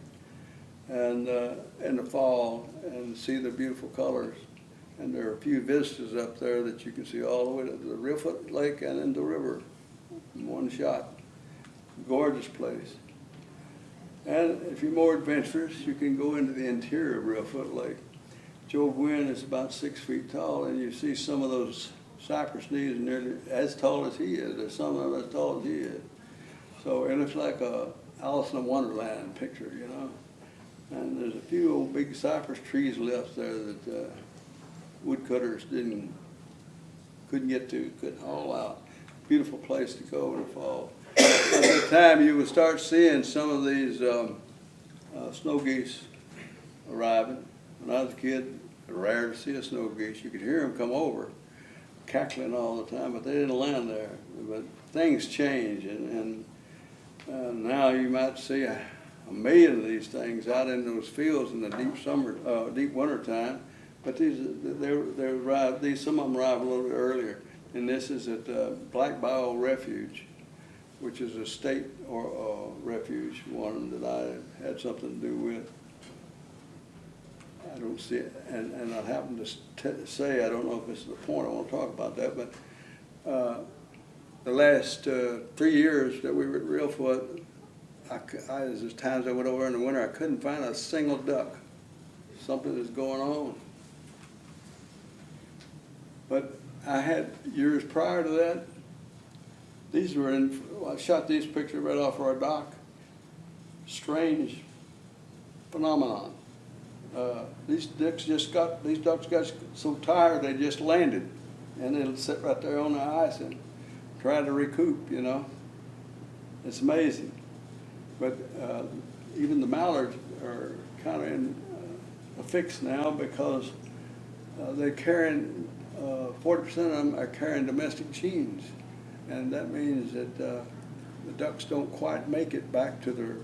and in the fall, and see the beautiful colors. And there are a few vistas up there that you can see all the way to the Reelfoot Lake and in the river in one shot. Gorgeous place. And if you're more adventurous, you can go into the interior of Reelfoot Lake. Joe Gwynn is about 6 feet tall, and you see some of those cypress knees nearly as tall as he is. There's some of them as tall as he is. So it looks like a Alice in Wonderland picture, you know. And there's a few old big cypress trees left there that woodcutters couldn't get to, couldn't haul out. Beautiful place to go in the fall. At the time, you would start seeing some of these snow geese arriving. When I was a kid, it was rare to see a snow geese. You could hear them come over, cackling all the time, but they didn't land there. But things change, and now you might see a million of these things out in those fields in the deep winter time. But they arrive. Some of them arrive a little bit earlier, and this is at Black Bayou Refuge, which is a state or refuge, one that I had something to do with. I don't see it, and I happen to say, I don't know if this is the point I want to talk about that, but the last 3 years that we were at Reelfoot, there's times I went over in the winter, I couldn't find a single duck. Something is going on. But I had years prior to that, these were I shot these pictures right off our dock. Strange phenomenon. These ducks got so tired they just landed, and they'll sit right there on the ice and try to recoup, you know. It's amazing. But even the mallards are kind of in a fix now because they're carrying, 40% of them are carrying domestic genes. And that means that the ducks don't quite make it back to their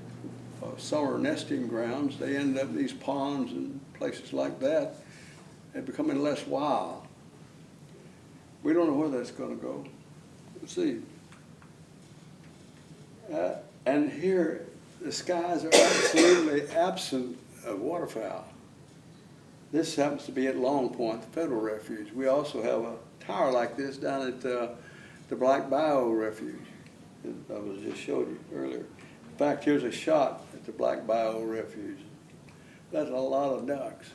summer nesting grounds. They end up in these ponds and places like that. They're becoming less wild. We don't know where that's going to go. We'll see. And here, the skies are absolutely absent of waterfowl. This happens to be at Long Point, the federal refuge. We also have a tower like this down at the Black Bayou Refuge that I was just showed you earlier. In fact, here's a shot at the Black Bayou Refuge. That's a lot of ducks.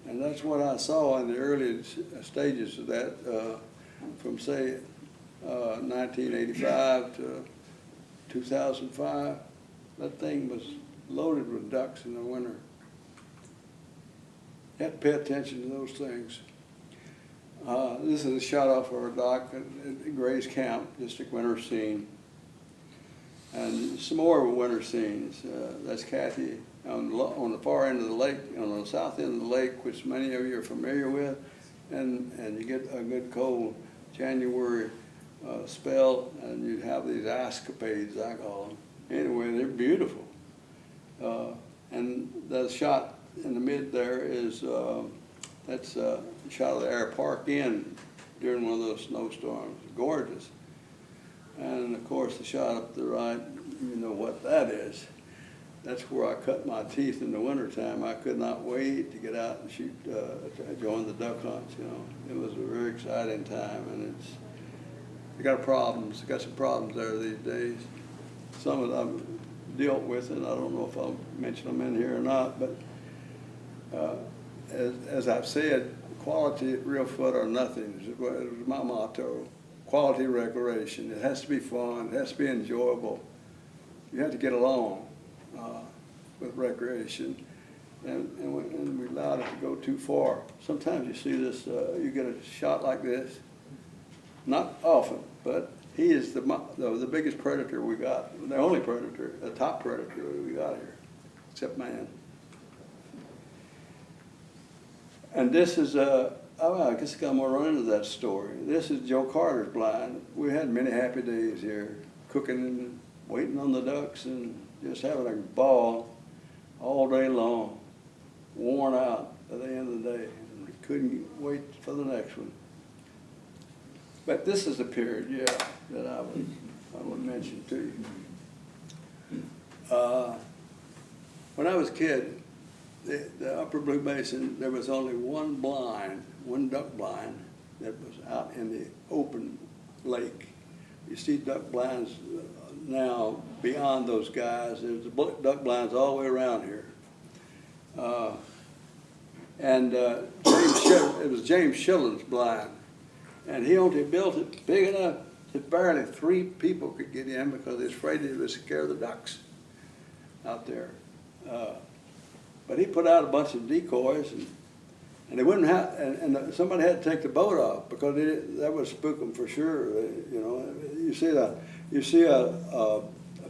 And that's what I saw in the early stages of that, from say 1985 to 2005. That thing was loaded with ducks in the winter. You have to pay attention to those things. This is a shot off our dock at Gray's Camp, District Winter Scene. And some more winter scenes. That's Kathy on the far end of the lake, on the south end of the lake, which many of you are familiar with. And you get a good cold January spell, and you have these ice-capades, I call them. Anyway, they're beautiful. And the shot in the mid there is, that's a shot of the Air Park Inn during one of those snowstorms. Gorgeous. And of course, the shot up to the right, you know what that is. That's where I cut my teeth in the wintertime. I could not wait to get out and shoot, join the duck hunts, you know. It was a very exciting time, and they got some problems there these days. Some of them I've dealt with, and I don't know if I'll mention them in here or not, but as I've said, quality at Reelfoot or nothing is my motto. Quality recreation. It has to be fun. It has to be enjoyable. You have to get along with recreation, and we allowed it to go too far. Sometimes you see this, you get a shot like this. Not often, but he is the biggest predator we got. The only predator, the top predator we got here, except man. And this is I guess I'm gonna run into that story. This is Joe Carter's blind. We had many happy days here, cooking and waiting on the ducks and just having a ball all day long, worn out at the end of the day. And couldn't wait for the next one. But this is the period, yeah, that I would mention to you. When I was a kid, the Upper Blue Basin, there was only one duck blind that was out in the open lake. You see duck blinds now beyond those guys. There's duck blinds all the way around here. It was James Shillen's blind. And he only built it big enough that barely 3 people could get in because they was afraid they would scare the ducks out there. But he put out a bunch of decoys, and they wouldn't have, and somebody had to take the boat off because that would spook them for sure. You know, you see a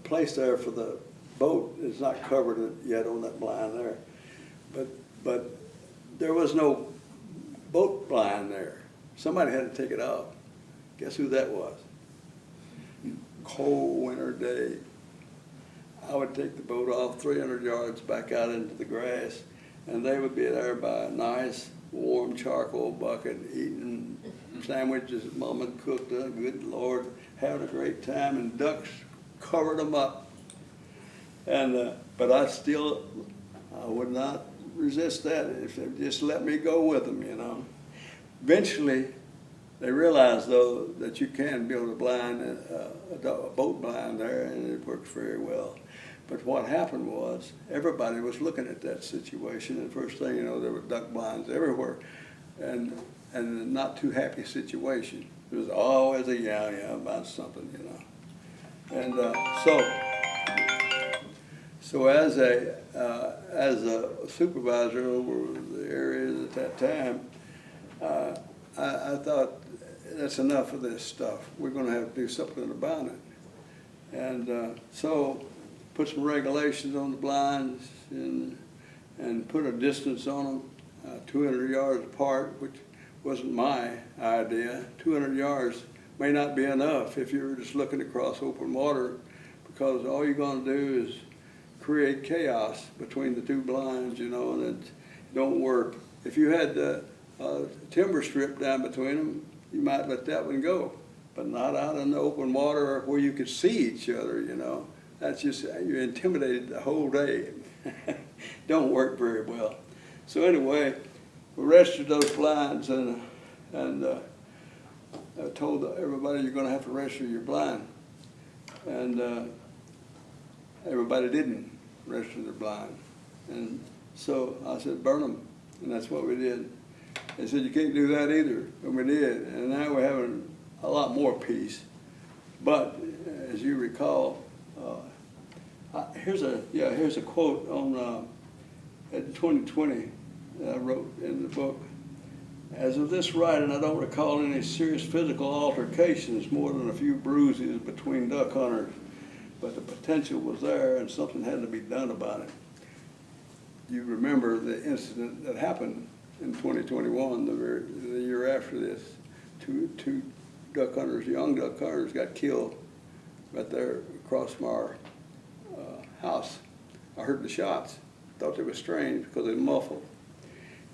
place there for the boat. It's not covered yet on that blind there, but there was no boat blind there. Somebody had to take it off. Guess who that was? Cold winter day. I would take the boat off 300 yards back out into the grass, and they would be there by a nice warm charcoal bucket eating sandwiches that Mama had cooked up. Good Lord, having a great time, and ducks covered them up. And but I would not resist that if they just let me go with them, you know. Eventually, they realized though that you can build a blind, a boat blind there, and it works very well. But what happened was everybody was looking at that situation, and first thing you know, there were duck blinds everywhere, and a not too happy situation. There was always a yeah about something, you know. And so as a supervisor over the areas at that time, I thought that's enough of this stuff. We're going to have to do something about it. And so put some regulations on the blinds and put a distance on them, 200 yards apart, which wasn't my idea. 200 yards may not be enough if you're just looking across open water, because all you're going to do is create chaos between the two blinds, you know, and it don't work. If you had a timber strip down between them, you might let that one go, but not out in the open water where you could see each other, you know. That's just, you're intimidated the whole day. Don't work very well. So anyway, we registered those blinds, and I told everybody you're going to have to register your blind. And everybody didn't register their blind. And so I said, burn them, and that's what we did. They said, you can't do that either, and we did. And now we're having a lot more peace. But as you recall, here's a quote on at 2020 that I wrote in the book. As of this writing, I don't recall any serious physical altercations more than a few bruises between duck hunters, but the potential was there and something had to be done about it. You remember the incident that happened in 2021, the year after this. Two duck hunters, young duck hunters, got killed right there across from our house. I heard the shots, thought they were strange because they were muffled.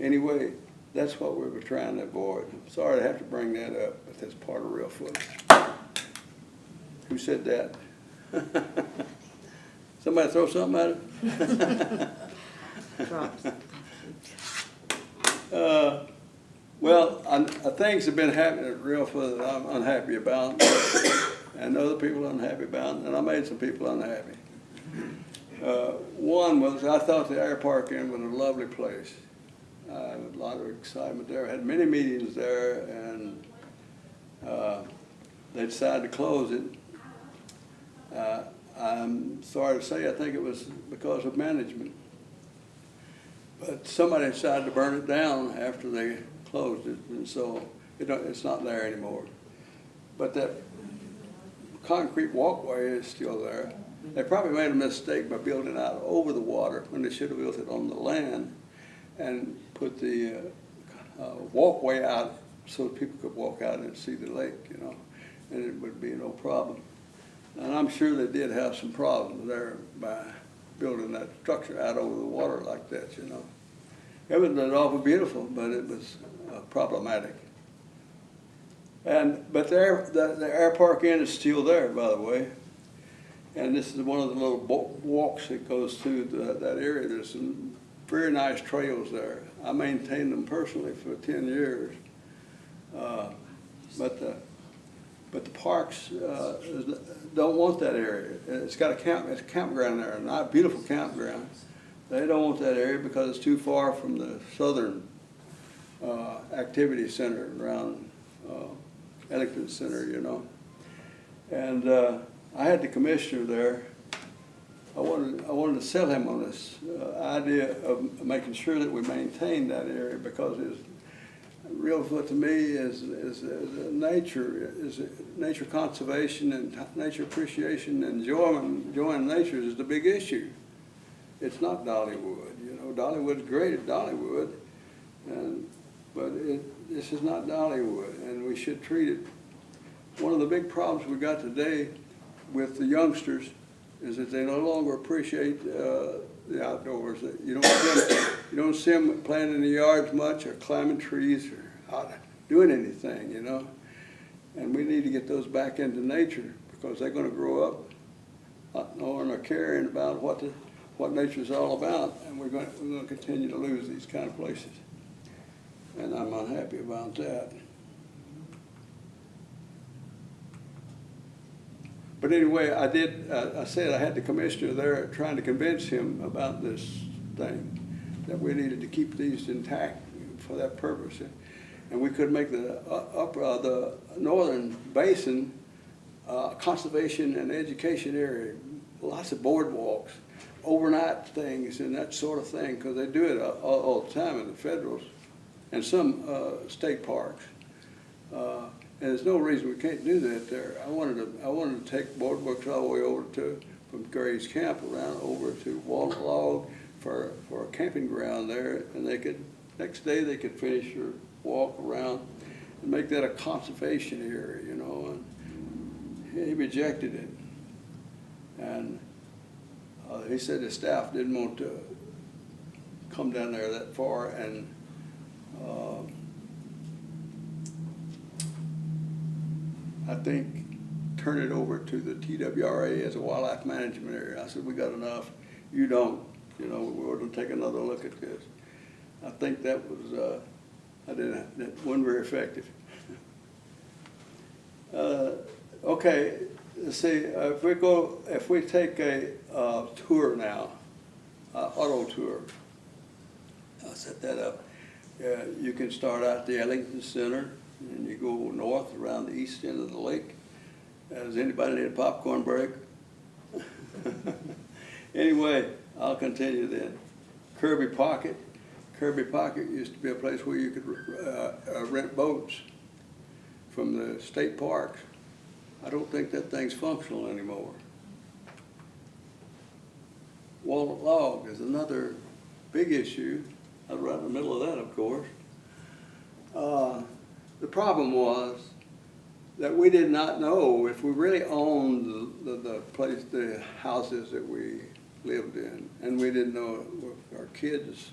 Anyway, that's what we were trying to avoid. I'm sorry to have to bring that up, but that's part of Reelfoot. Who said that? Somebody throw something at it? Well, things have been happening at Reelfoot that I'm unhappy about, and other people are unhappy about, and I made some people unhappy. One was, I thought the air park inn was a lovely place. I had a lot of excitement there. I had many meetings there, and they decided to close it. I'm sorry to say, I think it was because of management. But somebody decided to burn it down after they closed it, and so it's not there anymore. But that concrete walkway is still there. They probably made a mistake by building it out over the water when they should have built it on the land and put the walkway out so people could walk out and see the lake, you know, and it would be no problem. And I'm sure they did have some problems there by building that structure out over the water like that, you know. It was awful beautiful, but it was problematic. But the air park inn is still there, by the way. And this is one of the little walks that goes through that area. There's some very nice trails there. I maintained them personally for 10 years. But the parks don't want that area. It's got a campground there, a nice, beautiful campground. They don't want that area because it's too far from the southern activity center around Ellington Center, you know. And I had the commissioner there I wanted to sell him on this idea of making sure that we maintain that area, because it's, Reelfoot to me is nature conservation and nature appreciation and enjoying nature is the big issue. It's not Dollywood, you know. Dollywood's great at Dollywood, but this is not Dollywood, and we should treat it. One of the big problems we got today with the youngsters is that they no longer appreciate the outdoors. You don't see them playing in the yards much, or climbing trees, or out doing anything, you know. And we need to get those back into nature, because they're going to grow up not knowing or caring about what nature's all about, and we're going to continue to lose these kind of places. And I'm unhappy about that. But anyway, I said I had the commissioner there trying to convince him about this thing, that we needed to keep these intact for that purpose. And we could make the northern basin conservation and education area, lots of boardwalks, overnight things and that sort of thing, because they do it all the time in the federals and some state parks. And there's no reason we can't do that there. I wanted to take boardwalks all the way over from Gray's Camp around over to Walnut Log for a camping ground there, and next day they could finish their walk around and make that a conservation area, you know. And he rejected it, and he said the staff didn't want to come down there that far, and I think turn it over to the TWRA as a wildlife management area. I said, we got enough. You don't. You know, we're going to take another look at this. I think that was, that wasn't very effective. Okay, let's see, if we take a tour now, auto tour, I'll set that up. You can start out at the Ellington Center, and you go north around the east end of the lake. Does anybody need a popcorn break? Anyway, I'll continue then. Kirby Pocket. Kirby Pocket used to be a place where you could rent boats from the state parks. I don't think that thing's functional anymore. Walnut Log is another big issue. I was right in the middle of that, of course. The problem was that we did not know if we really owned the houses that we lived in, and we didn't know if our kids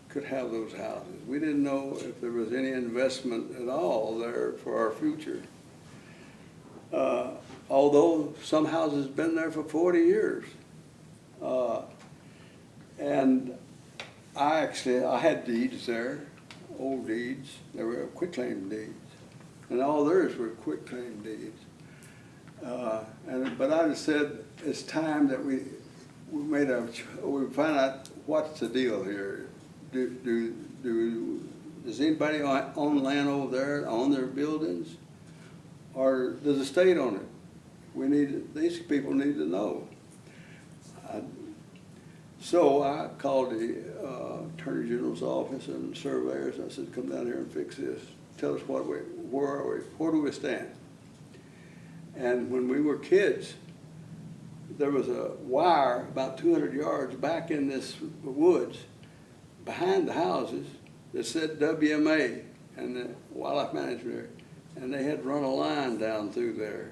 could have those houses. We didn't know if there was any investment at all there for our future. Although some houses have been there for 40 years. And I had deeds there, old deeds. They were quitclaim deeds. And all theirs were quitclaim deeds. But I just said, it's time that we find out what's the deal here. Does anybody own land over there, own their buildings? Or does the state own it? These people need to know. So I called the Attorney General's office and surveyors, and I said, come down here and fix this. Tell us where are we, where do we stand? And when we were kids, there was a wire about 200 yards back in this woods behind the houses that said WMA and the Wildlife Management Area, and they had run a line down through there.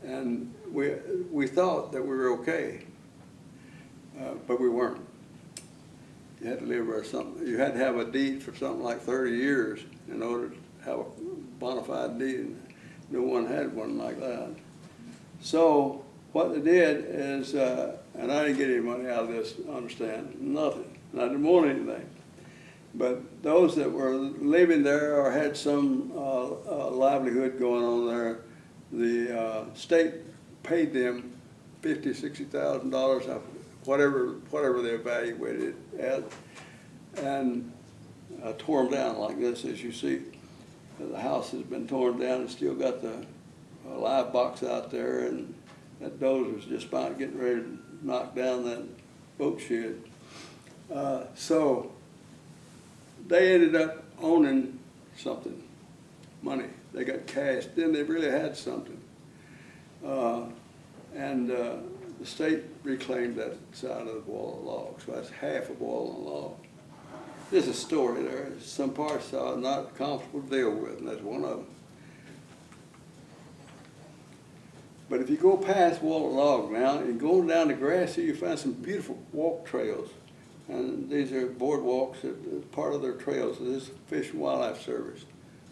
And we thought that we were okay, but we weren't. You had to live there something. You had to have a deed for something like 30 years in order to have a bona fide deed, and no one had one like that. So what they did is, and I didn't get any money out of this, understand, nothing. And I didn't want anything. But those that were living there or had some livelihood going on there, the state paid them $50,000, $60,000, whatever they evaluated it as, and tore them down like this, as you see. The house has been torn down and still got the live box out there, and that dozer's just about getting ready to knocked down that boat shed. So they ended up owning something, money. They got cash. Then they really had something. And the state reclaimed that side of the wall of logs. So that's half a wall of log. There's a story there. Some parts are not comfortable to deal with, and that's one of them. But if you go past wall of log now and go down the grass here, you find some beautiful walk trails. And these are boardwalks that part of their trails. So this is Fish and Wildlife Service.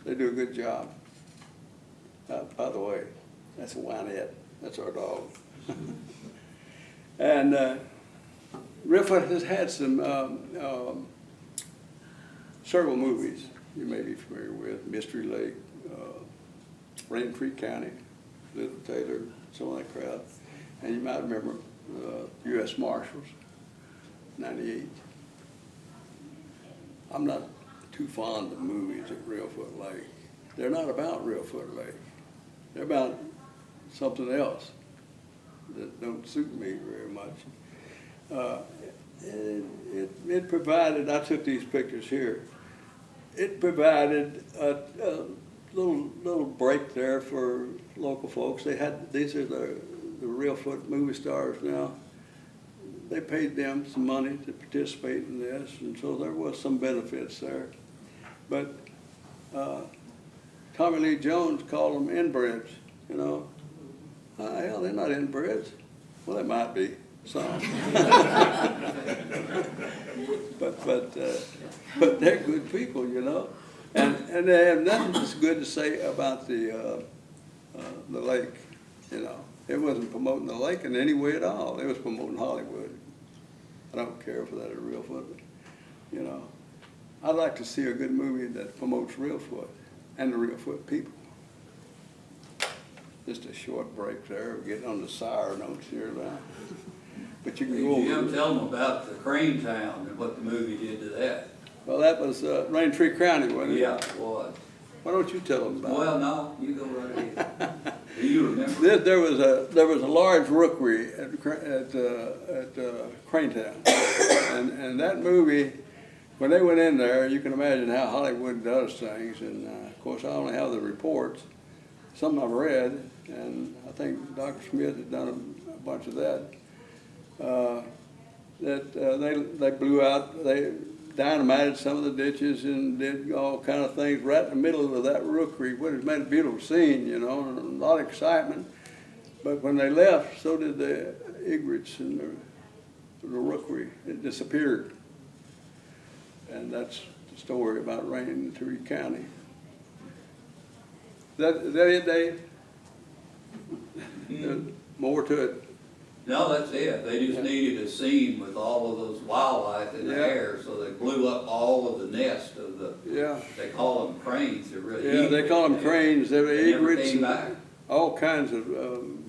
They do a good job. By the way, that's a Wyanette. That's our dog. And Reelfoot has had some several movies you may be familiar with. Mystery Lake, Rain Creek County, Little Taylor, some of that crowd. And you might remember U.S. Marshals, 98. I'm not too fond of movies at Reelfoot Lake. They're not about Reelfoot Lake. They're about something else that don't suit me very much. It provided, I took these pictures here, it provided a little break there for local folks. They had, these are the Reelfoot movie stars now. They paid them some money to participate in this, and so there was some benefits there. But Tommy Lee Jones called them inbreds, you know. Hell, they're not inbreds. Well, they might be, some. but they're good people, you know. And they have nothing that's good to say about the lake, you know. It wasn't promoting the lake in any way at all. It was promoting Hollywood. I don't care for that at Reelfoot, you know. I'd like to see a good movie that promotes Reelfoot and the Reelfoot people. Just a short break there, we're getting on the sour notes here now. But you can go over. Jim, tell them about the Crane Town and what the movie did to that. Well, that was Rain Tree County, wasn't it? Yeah, it was. Why don't you tell them about it? Well, no, you go right ahead. Do you remember? There was a large rookery at Cranetown, and that movie, when they went in there, you can imagine how Hollywood does things. And of course, I only have the reports. Some I've read, and I think Dr. Smith has done a bunch of that. They blew out, they dynamited some of the ditches and did all kind of things right in the middle of that rookery, which has made a beautiful scene, you know, and a lot of excitement. But when they left, so did the egrets and the rookery. It disappeared. And that's the story about Rain Tree County. Is that it, Dave? More to it? No, that's it. They just needed a scene with all of those wildlife in the air, so they blew up all of the nest of the, they call them cranes. They're really egrets. They call them cranes. They were egrets and all kinds of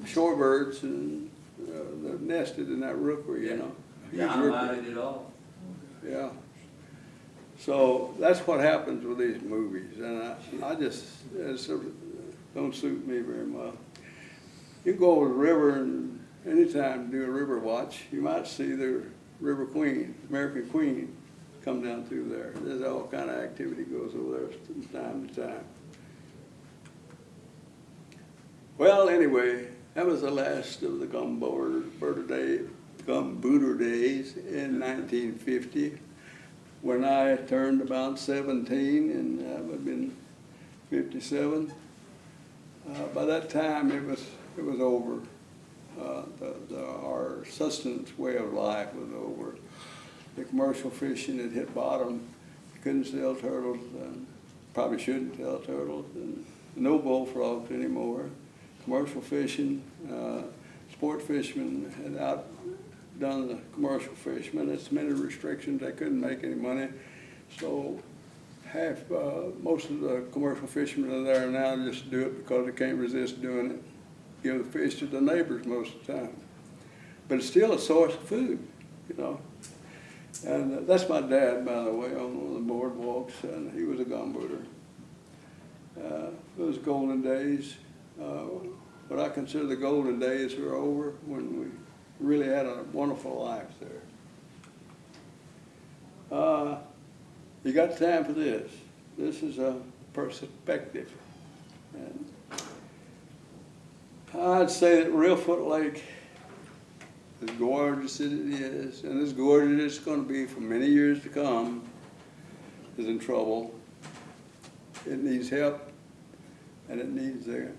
shorebirds and they're nested in that rookery, you know. Dynamited it all. Yeah. So that's what happens with these movies, and I just, it sort of don't suit me very much. You can go over the river and anytime do a river watch, you might see the River Queen, American Queen, come down through there. There's all kind of activity goes over there from time to time. Well, anyway, that was the last of the Gumbooter days in 1950. When I turned about 17, and I would have been 57, by that time it was over. Our sustenance way of life was over. The commercial fishing had hit bottom. You couldn't sell turtles, and probably shouldn't sell turtles, and no bullfrogs anymore. Commercial fishing, sport fishermen had outdone the commercial fishermen. It's many restrictions. They couldn't make any money. So most of the commercial fishermen are there now just do it because they can't resist doing it. Give the fish to the neighbors most of the time. But it's still a source of food, you know. And that's my dad, by the way, on one of the boardwalks, and he was a gumbooter. Those golden days, what I consider the golden days are over when really had a wonderful life there. You got time for this. This is a perspective. And I'd say that Reelfoot Lake, as gorgeous as it is, and as gorgeous as it's going to be for many years to come, is in trouble. It needs help, and it needs the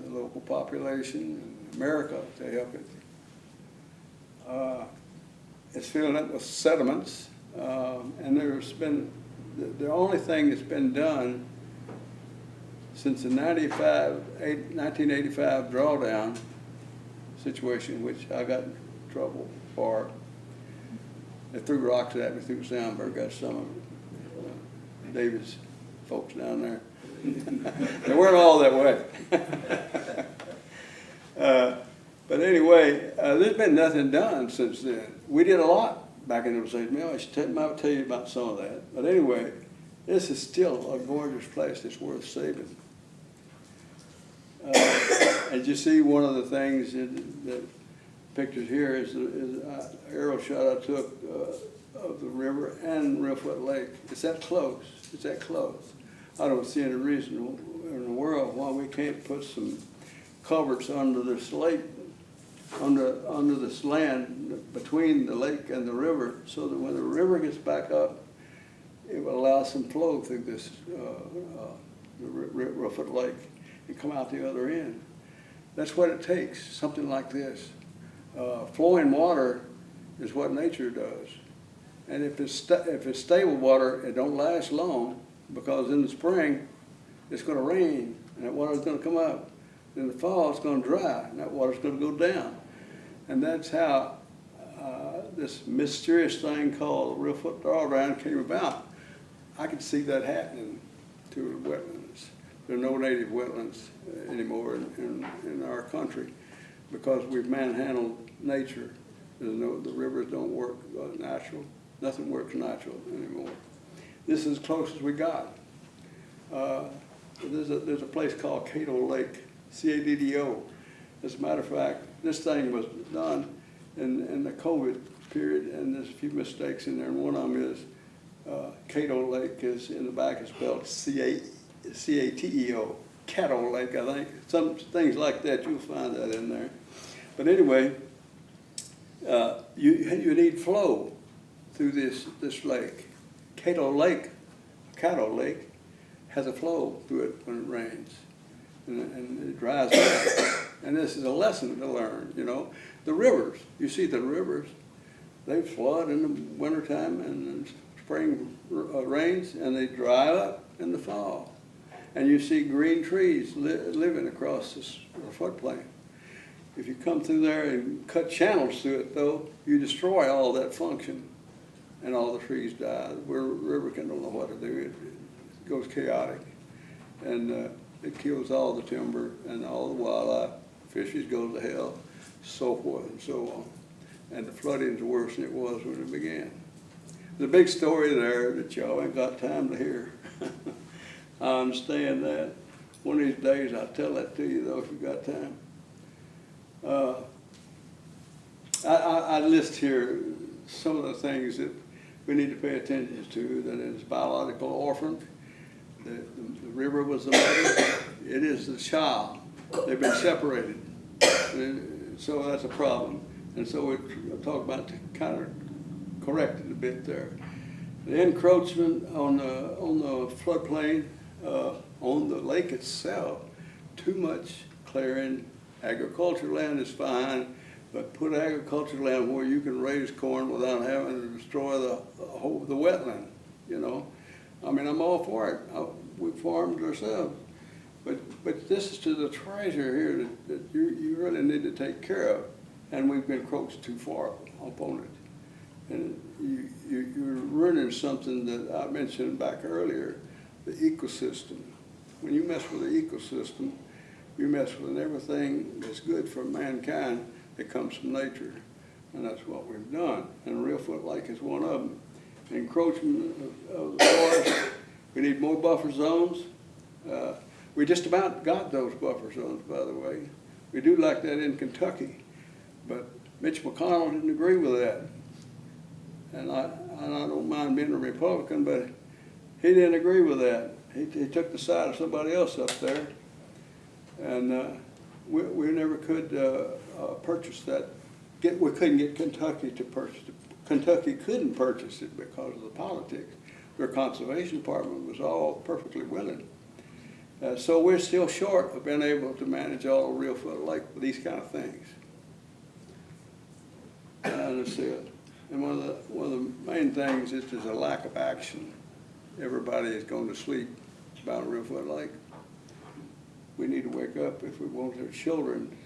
local population and America to help it. It's filling up with sediments, and there's been, the only thing that's been done since the 1985 drawdown situation, which I got in trouble for. They threw rocks at me through Soundberg, got some of David's folks down there. They weren't all that way. But anyway, there's been nothing done since then. We did a lot back in those days. Maybe I might tell you about some of that. But anyway, this is still a gorgeous place that's worth saving. As you see, one of the things that pictured here is an aerial shot I took of the river and Reelfoot Lake. It's that close. It's that close. I don't see any reason in the world why we can't put some culverts under this lake, under this land between the lake and the river, so that when the river gets back up, it will allow some flow through this Reelfoot Lake and come out the other end. That's what it takes, something like this. Flowing water is what nature does. And if it's stable water, it don't last long, because in the spring, it's going to rain, and that water's going to come up. In the fall, it's going to dry, and that water's going to go down. And that's how this mysterious thing called Reelfoot drawdown came about. I could see that happening to the wetlands. There are no native wetlands anymore in our country, because we've manhandled nature. The rivers don't work natural. Nothing works natural anymore. This is as close as we got. There's a place called Caddo Lake, C-A-D-D-O. As a matter of fact, this thing was done in the COVID period, and there's a few mistakes in there, and one of them is Caddo Lake is in the back is spelled C-A-T-E-O, Caddo Lake, I think. Some things like that, you'll find that in there. But anyway, you need flow through this lake. Caddo Lake has a flow through it when it rains, and it dries out. And this is a lesson to learn, you know. The rivers, you see the rivers, they flood in the wintertime and in spring rains, and they dry up in the fall. And you see green trees living across this floodplain. If you come through there and cut channels through it, though, you destroy all that function, and all the trees die. The river can don't know what to do. It goes chaotic, and it kills all the timber and all the wildlife. Fishes go to hell, so forth and so on. And the flooding is worse than it was when it began. There's a big story there that y'all ain't got time to hear. I understand that. One of these days I'll tell that to you, though, if you've got time. I list here some of the things that we need to pay attention to. That is biological orphan. The river was the mother. It is the child. They've been separated. So that's a problem. And so we talk about to kind of correct it a bit there. The encroachment on the floodplain, on the lake itself, too much clearing. Agricultural land is fine, but put agricultural land where you can raise corn without having to destroy the wetland, you know. I mean, I'm all for it. We farmed ourselves. But this is to the treasure here that you really need to take care of. And we've been encroached too far upon it. And you're ruining something that I mentioned back earlier, the ecosystem. When you mess with the ecosystem, you mess with everything that's good for mankind that comes from nature. And that's what we've done. And Reelfoot Lake is one of them. The encroachment of the forest. We need more buffer zones. We just about got those buffer zones, by the way. We do like that in Kentucky. But Mitch McConnell didn't agree with that. And I don't mind being a Republican, but he didn't agree with that. He took the side of somebody else up there. And we never could purchase that. We couldn't get Kentucky to purchase it. Kentucky couldn't purchase it because of the politics. Their conservation department was all perfectly willing. So we're still short of being able to manage all of Reelfoot Lake with these kind of things. And that's it. And one of the main things is there's a lack of action. Everybody is going to sleep about Reelfoot Lake. We need to wake up if we want our children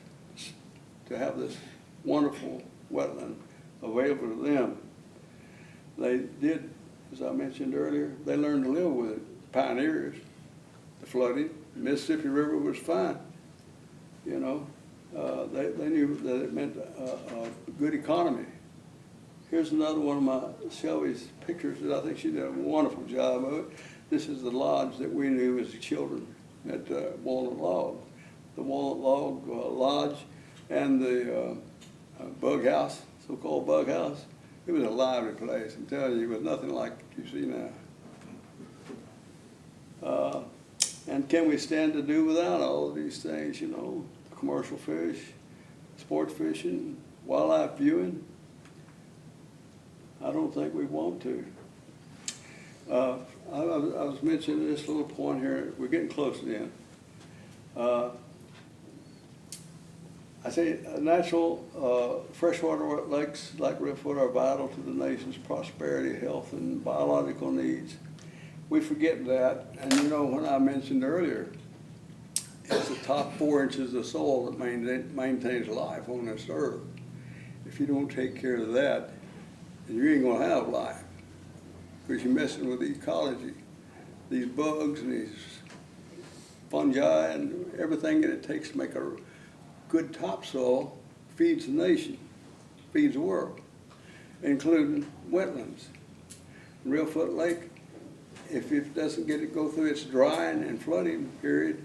to have this wonderful wetland available to them. They did, as I mentioned earlier, they learned to live with it. Pioneers, the flooding, the Mississippi River was fine. You know, they knew that it meant a good economy. Here's another one of my Shelby's pictures that I think she did a wonderful job of it. This is the lodge that we knew as children at Walnut Log. The Walnut Log Lodge and the bug house, so-called bug house. It was a lively place. I'm telling you, it was nothing like you see now. And can we stand to do without all of these things, you know, commercial fish, sport fishing, wildlife viewing? I don't think we want to. I was mentioning this little point here. We're getting close to the end. I say natural freshwater lakes like Reelfoot are vital to the nation's prosperity, health, and biological needs. We forget that, and you know, when I mentioned earlier, it's the top 4 inches of soil that maintains life on this earth. If you don't take care of that, then you ain't gonna have life, because you're messing with the ecology. These bugs and these fungi and everything that it takes to make a good topsoil feeds the nation, feeds the world, including wetlands. Reelfoot Lake, if it doesn't go through its drying and flooding period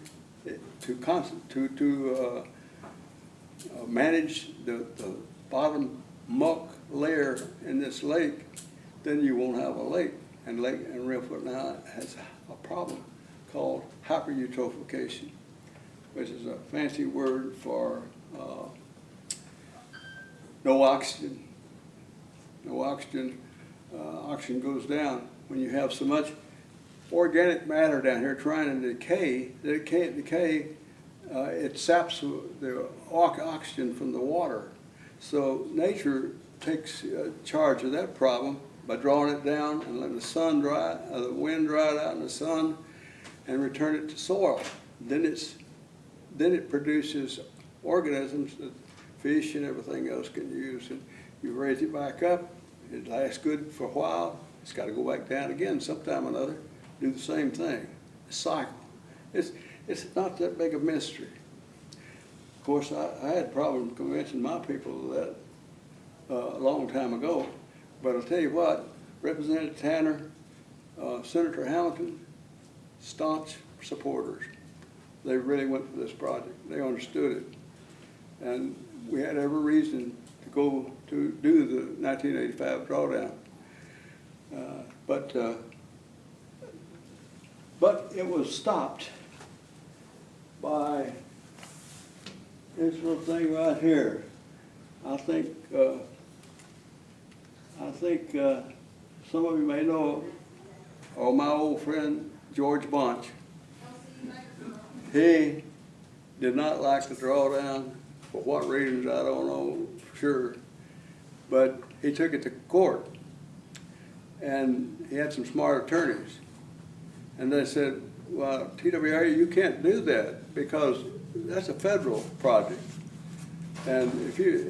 to manage the bottom muck layer in this lake, then you won't have a lake. And Reelfoot now has a problem called hypereutrophication, which is a fancy word for no oxygen. No oxygen. Oxygen goes down when you have so much organic matter down here trying to decay that it can't decay. It saps the oxygen from the water. So nature takes charge of that problem by drawing it down and letting the sun dry, the wind dry it out in the sun, and return it to soil. Then it produces organisms that fish and everything else can use. And you raise it back up, it lasts good for a while. It's got to go back down again sometime or another. Do the same thing. A cycle. It's not that big a mystery. Of course, I had problems convincing my people of that a long time ago. But I'll tell you what, Representative Tanner, Senator Hamilton, staunch supporters. They really went for this project. They understood it. And we had every reason to go to do the 1985 drawdown. But it was stopped by this little thing right here. I think some of you may know, or my old friend George Bunch. He did not like the drawdown. For what reasons, I don't know for sure. But he took it to court. And he had some smart attorneys. And they said, well, TWA, you can't do that because that's a federal project. And if you,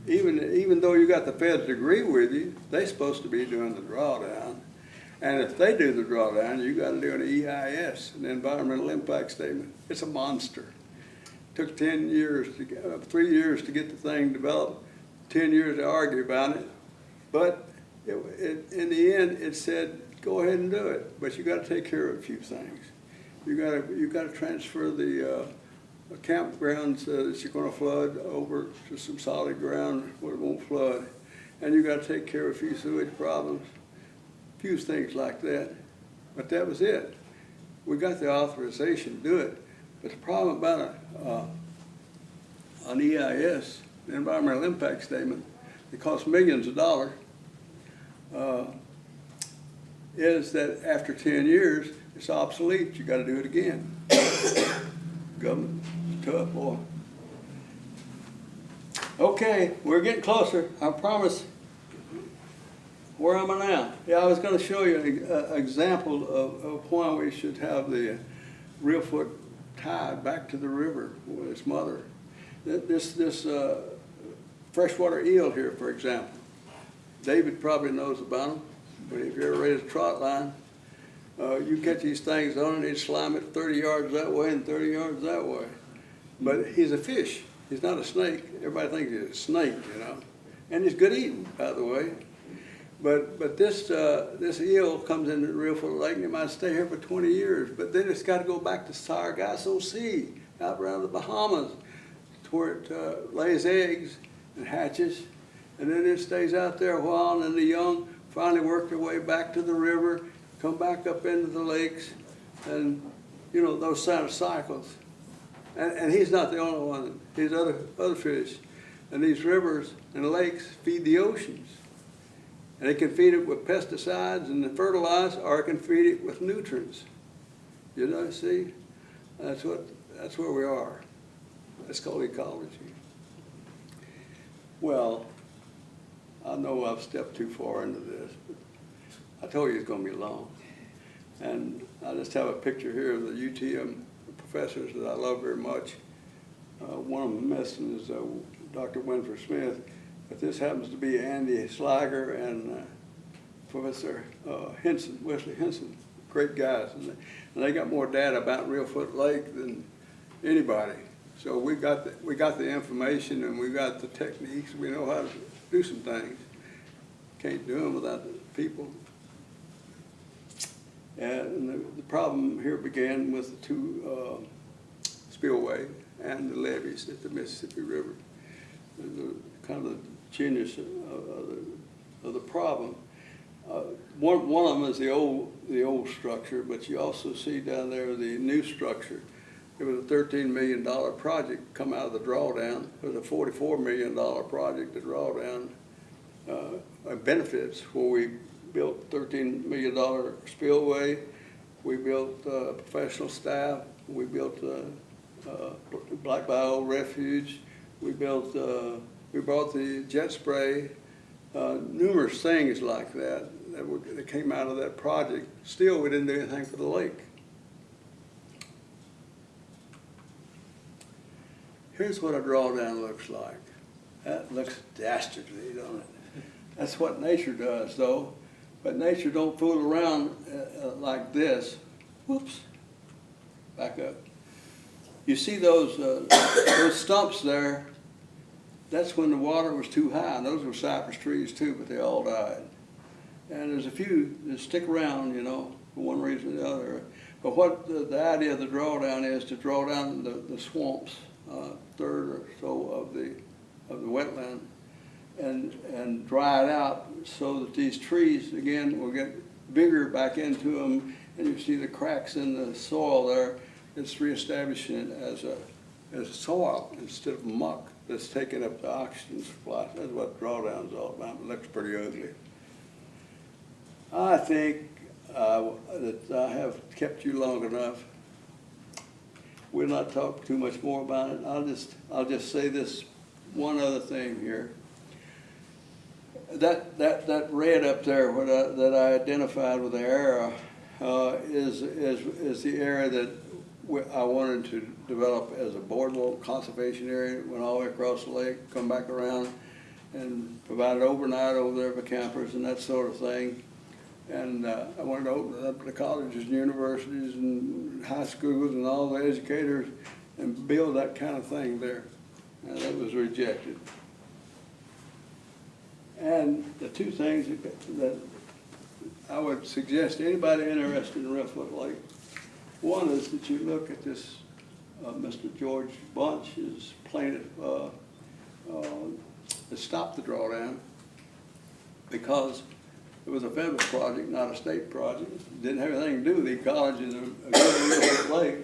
even though you got the feds to agree with you, they're supposed to be doing the drawdown. And if they do the drawdown, you got to do an EIS, an environmental impact statement. It's a monster. It took 10 years, 3 years to get the thing developed, 10 years to argue about it. But in the end, it said, go ahead and do it. But you got to take care of a few things. You got to transfer the campgrounds that you're gonna flood over to some solid ground where it won't flood. And you gotta take care of a few sewage problems, a few things like that. But that was it. We got the authorization to do it. But the problem about an EIS, the environmental impact statement, it costs millions of dollars, is that after 10 years, it's obsolete. You gotta do it again. Government, tough boy. Okay, we're getting closer, I promise. Where am I now? Yeah, I was gonna show you an example of why we should have the Reelfoot tied back to the river with its mother. This freshwater eel here, for example. David probably knows about them, but if you ever raise a trot line, you get these things on and they slime it 30 yards that way and 30 yards that way. But he's a fish. He's not a snake. Everybody thinks he's a snake, you know. And he's good eating, by the way. But this eel comes into the Reelfoot Lake and it might stay here for 20 years. But then it's got to go back to Sargasso Sea, out around the Bahamas, to where it lays eggs and hatches. And then it stays out there a while, and then the young finally work their way back to the river, come back up into the lakes, and, you know, those kind of cycles. And he's not the only one. These other fish. And these rivers and lakes feed the oceans. And it can feed it with pesticides and fertilize, or it can feed it with nutrients. You know, see? That's where we are. That's called ecology. Well, I know I've stepped too far into this, but I told you it's going to be long. And I just have a picture here of the UTM professors that I love very much. One of them mentioned is Dr. Winfrey Smith, but this happens to be Andy Slager and Professor Henson, Wesley Henson, great guys. And they got more data about Reelfoot Lake than anybody. So we got the information and we got the techniques. We know how to do some things. Can't do them without the people. And the problem here began with the two spillway and the levees at the Mississippi River. The kind of the genius of the problem. One of them is the old structure, but you also see down there the new structure. It was a $13 million project come out of the drawdown. It was a $44 million project to draw down benefits, where we built $13 million spillway, we built professional staff, we built Black Bio Refuge, we brought the jet spray, numerous things like that that came out of that project. Still, we didn't do anything for the lake. Here's what a drawdown looks like. That looks dastardly, don't it? That's what nature does, though. But nature don't fool around like this. Whoops. Back up. You see those stumps there? That's when the water was too high. And those were cypress trees too, but they all died. And there's a few that stick around, you know, for one reason or the other. But what the idea of the drawdown is to draw down the swamps, third or so of the wetland, and dry it out so that these trees again will get bigger back into them, and you see the cracks in the soil there. It's reestablishing it as a soil instead of muck that's taking up the oxygen supply. That's what drawdown's all about. It looks pretty ugly. I think that I have kept you long enough. We'll not talk too much more about it. I'll just say this one other thing here. That red up there that I identified with the arrow is the area that I wanted to develop as a boardwalk conservation area. Went all the way across the lake, come back around, and provided overnight over there for campers and that sort of thing. And I wanted to open it up to the colleges and universities and high schools and all the educators and build that kind of thing there. And that was rejected. And the two things that I would suggest to anybody interested in Reelfoot Lake, one is that you look at this Mr. George Bunch, his plaintiff, has stopped the drawdown because it was a federal project, not a state project. Didn't have anything to do with the ecology of the Reelfoot Lake.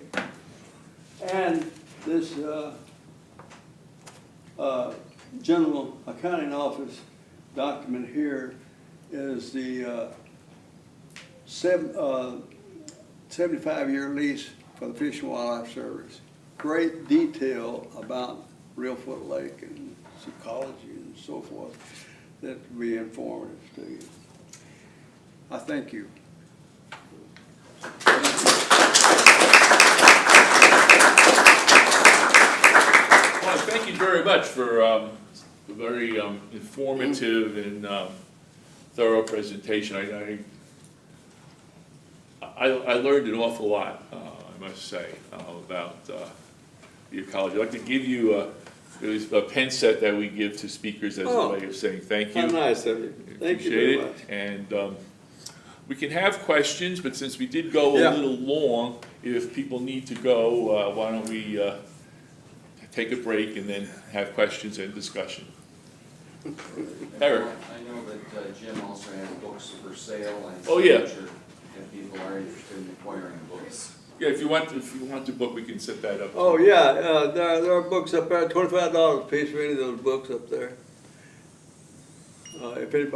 And this General Accounting Office document here is the 75-year lease for the Fish and Wildlife Service. Great detail about Reelfoot Lake and its ecology and so forth that will be informative to you. I thank you. Well, thank you very much for a very informative and thorough presentation. I learned an awful lot, I must say, about the ecology. I'd like to give you a pen set that we give to speakers as a way of saying thank you. How nice of you. Thank you very much. And we can have questions, but since we did go a little long, if people need to go, why don't we take a break and then have questions and discussion. Eric. I know that Jim also has books for sale. And Oh, yeah. if people are interested in acquiring books. Yeah, if you want the book, we can set that up. Oh, yeah, there are books up there, $25 a piece for any of those books up there. If anybody